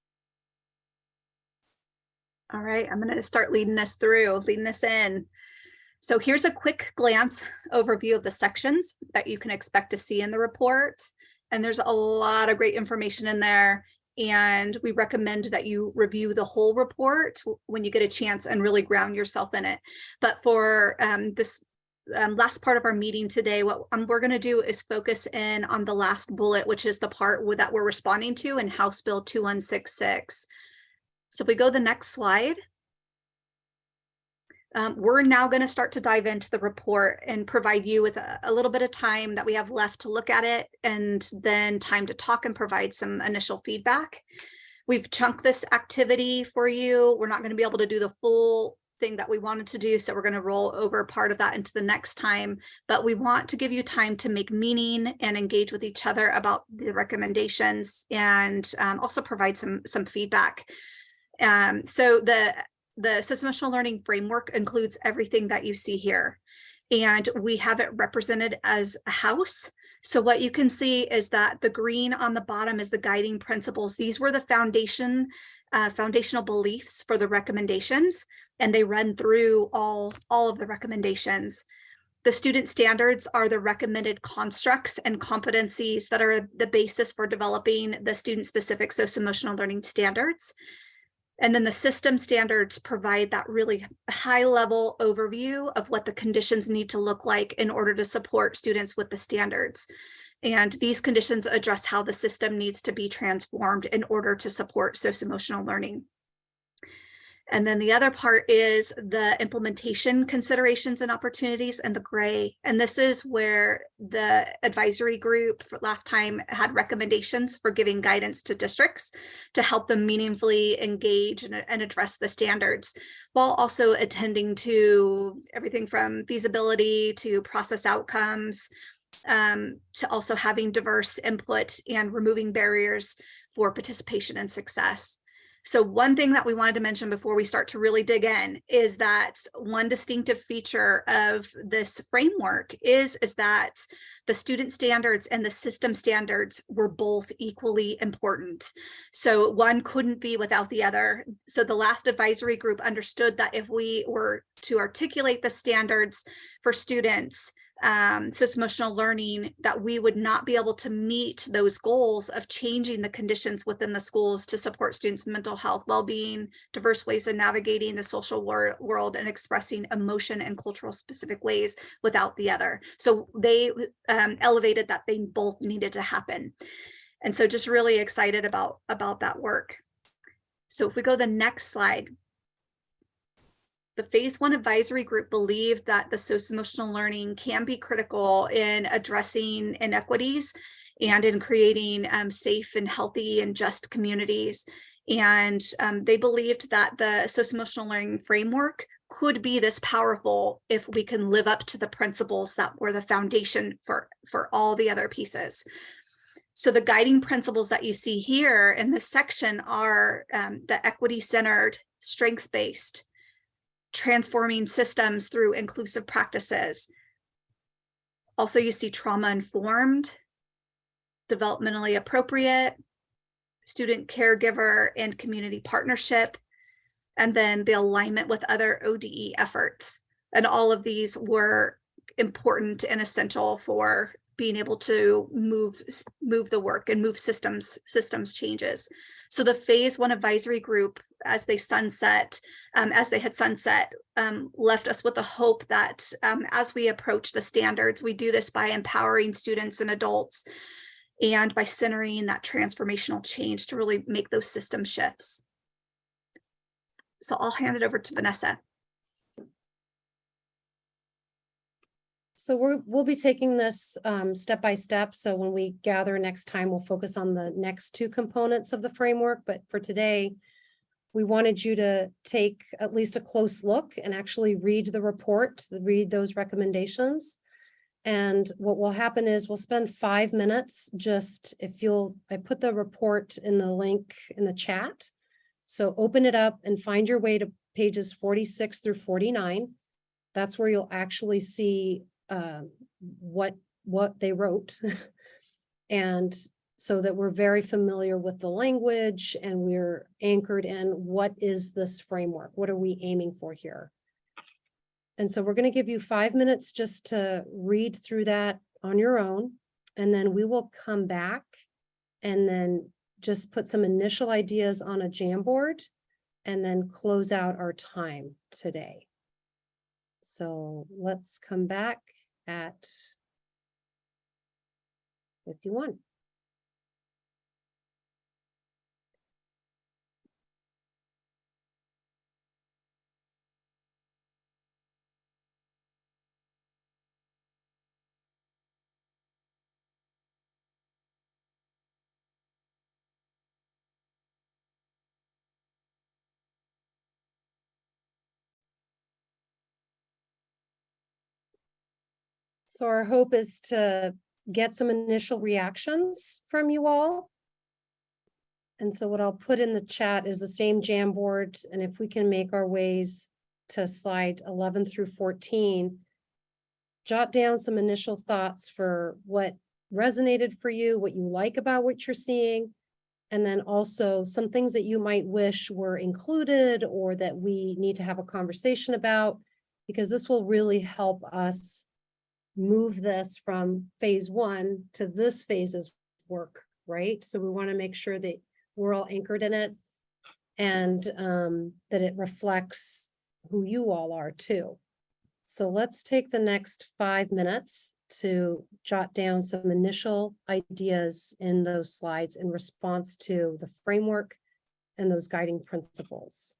All right, I'm going to start leading us in. So here's a quick glance overview of the sections that you can expect to see in the report. And there's a lot of great information in there. And we recommend that you review the whole report when you get a chance and really ground yourself in it. But for this last part of our meeting today, what we're going to do is focus in on the last bullet, which is the part that we're responding to in House Bill 2166. So if we go to the next slide. We're now going to start to dive into the report and provide you with a little bit of time that we have left to look at it, and then time to talk and provide some initial feedback. We've chunked this activity for you. We're not going to be able to do the full thing that we wanted to do, so we're going to roll over part of that into the next time, but we want to give you time to make meaning and engage with each other about the recommendations, and also provide some feedback. So the social-emotional learning framework includes everything that you see here, and we have it represented as a house. So what you can see is that the green on the bottom is the guiding principles. These were the foundational beliefs for the recommendations, and they run through all of the recommendations. The student standards are the recommended constructs and competencies that are the basis for developing the student-specific social-emotional learning standards. And then the system standards provide that really high level overview of what the conditions need to look like in order to support students with the standards. And these conditions address how the system needs to be transformed in order to support socio-emotional learning. And then the other part is the implementation considerations and opportunities, and the gray. And this is where the advisory group for last time had recommendations for giving guidance to districts to help them meaningfully engage and address the standards, while also attending to everything from feasibility to process outcomes, to also having diverse input and removing barriers for participation and success. So one thing that we wanted to mention before we start to really dig in is that one distinctive feature of this framework is that the student standards and the system standards were both equally important. So one couldn't be without the other. So the last advisory group understood that if we were to articulate the standards for students, socio-emotional learning, that we would not be able to meet those goals of changing the conditions within the schools to support students' mental health, well-being, diverse ways of navigating the social world, and expressing emotion in cultural specific ways without the other. So they elevated that they both needed to happen. And so just really excited about that work. So if we go to the next slide. The Phase 1 advisory group believed that the socio-emotional learning can be critical in addressing inequities and in creating safe and healthy and just communities. And they believed that the socio-emotional learning framework could be this powerful if we can live up to the principles that were the foundation for all the other pieces. So the guiding principles that you see here in this section are the equity-centered, strengths-based, transforming systems through inclusive practices. Also, you see trauma-informed, developmentally appropriate, student caregiver and community partnership, and then the alignment with other ODE efforts. And all of these were important and essential for being able to move the work and move systems changes. So the Phase 1 advisory group, as they had sunset, left us with the hope that as we approach the standards, we do this by empowering students and adults and by centering that transformational change to really make those system shifts. So I'll hand it over to Vanessa. So we'll be taking this step by step. So when we gather next time, we'll focus on the next two components of the framework. But for today, we wanted you to take at least a close look and actually read the report, read those recommendations. And what will happen is we'll spend 5 minutes just I put the report in the link in the chat. So open it up and find your way to pages 46 through 49. That's where you'll actually see what they wrote. And so that we're very familiar with the language and we're anchored in what is this framework? What are we aiming for here? And so we're going to give you 5 minutes just to read through that on your own. And then we will come back and then just put some initial ideas on a Jamboard and then close out our time today. So let's come back at 51. So our hope is to get some initial reactions from you all. And so what I'll put in the chat is the same Jamboard. And if we can make our ways to slide 11 through 14, jot down some initial thoughts for what resonated for you, what you like about what you're seeing, and then also some things that you might wish were included or that we need to have a conversation about, because this will really help us move this from phase 1 to this phase's work, right? So we want to make sure that we're all anchored in it and that it reflects who you all are too. So let's take the next 5 minutes to jot down some initial ideas in those slides in response to the framework and those guiding principles.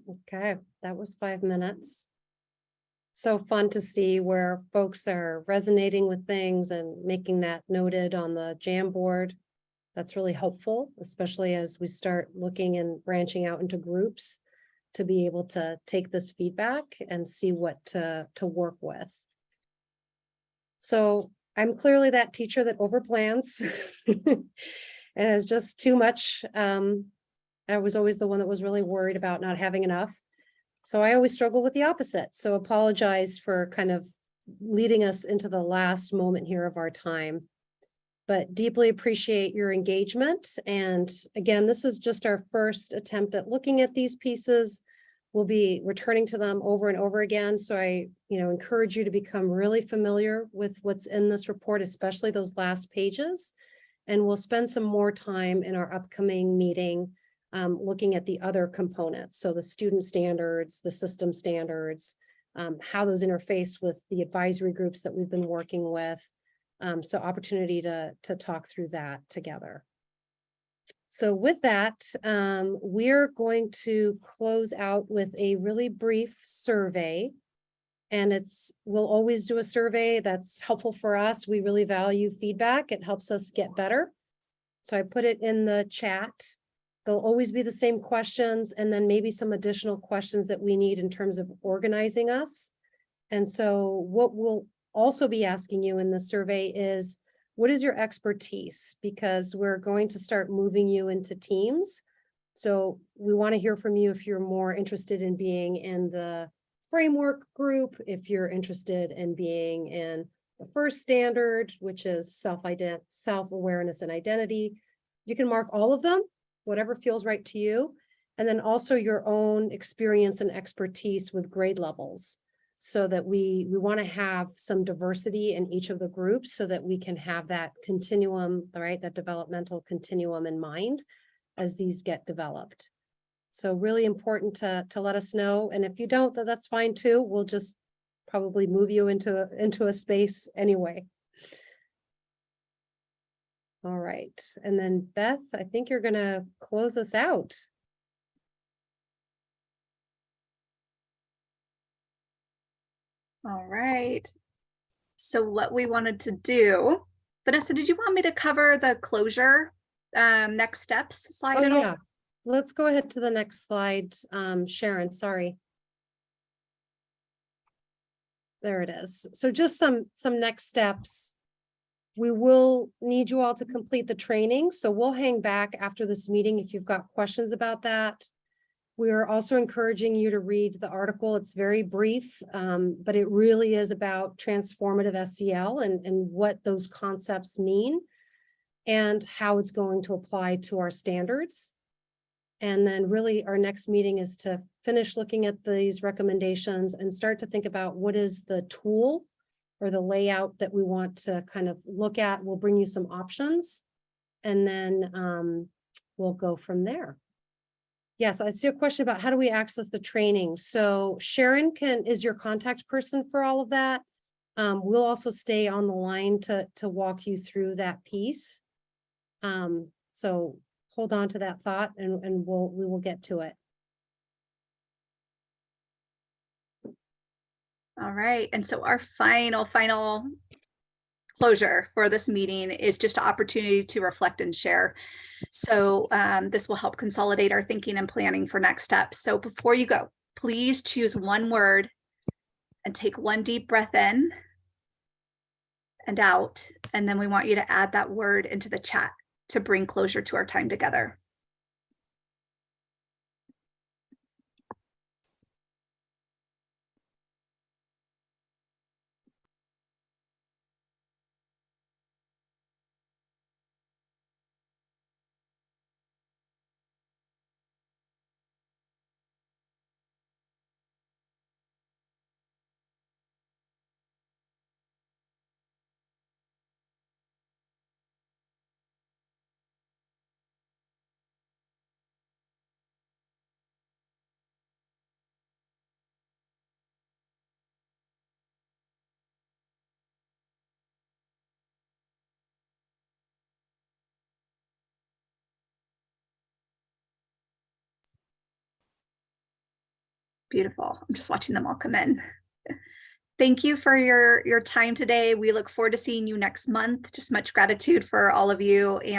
Okay, that was 5 minutes. So fun to see where folks are resonating with things and making that noted on the Jamboard. That's really helpful, especially as we start looking and branching out into groups to be able to take this feedback and see what to work with. So I'm clearly that teacher that overplans and is just too much. I was always the one that was really worried about not having enough. So I always struggle with the opposite. So apologize for kind of leading us into the last moment here of our time, but deeply appreciate your engagement. And again, this is just our first attempt at looking at these pieces. We'll be returning to them over and over again. So I, encourage you to become really familiar with what's in this report, especially those last pages. And we'll spend some more time in our upcoming meeting looking at the other components. So the student standards, the system standards, how those interface with the advisory groups that we've been working with. So opportunity to talk through that together. So with that, we're going to close out with a really brief survey. And we'll always do a survey that's helpful for us. We really value feedback. It helps us get better. So I put it in the chat. There'll always be the same questions and then maybe some additional questions that we need in terms of organizing us. And so what we'll also be asking you in the survey is, what is your expertise? Because we're going to start moving you into teams. So we want to hear from you if you're more interested in being in the framework group, if you're interested in being in the first standard, which is self-awareness and identity. You can mark all of them, whatever feels right to you. And then also your own experience and expertise with grade levels, so that we want to have some diversity in each of the groups so that we can have that continuum, right? That developmental continuum in mind as these get developed. So really important to let us know. And if you don't, that's fine too. We'll just probably move you into a space anyway. All right. And then Beth, I think you're going to close us out. All right. So what we wanted to do, Vanessa, did you want me to cover the closure next steps slide at all? Yeah. Let's go ahead to the next slide. Sharon, sorry. There it is. So just some next steps. We will need you all to complete the training. So we'll hang back after this meeting if you've got questions about that. We are also encouraging you to read the article. It's very brief, but it really is about transformative SEL and what those concepts mean and how it's going to apply to our standards. And then really our next meeting is to finish looking at these recommendations and start to think about what is the tool or the layout that we want to kind of look at. We'll bring you some options and then we'll go from there. Yes, I see a question about how do we access the training. So Sharon is your contact person for all of that. We'll also stay on the line to walk you through that piece. So hold on to that thought and we will get to it. All right. And so our final closure for this meeting is just an opportunity to reflect and share. So this will help consolidate our thinking and planning for next steps. So before you go, please choose one word and take one deep breath in and out. And then we want you to add that word into the chat to bring closure to our time together. Beautiful. I'm just watching them all come in. Thank you for your time today. We look forward to seeing you next month. Just much gratitude for all of you, and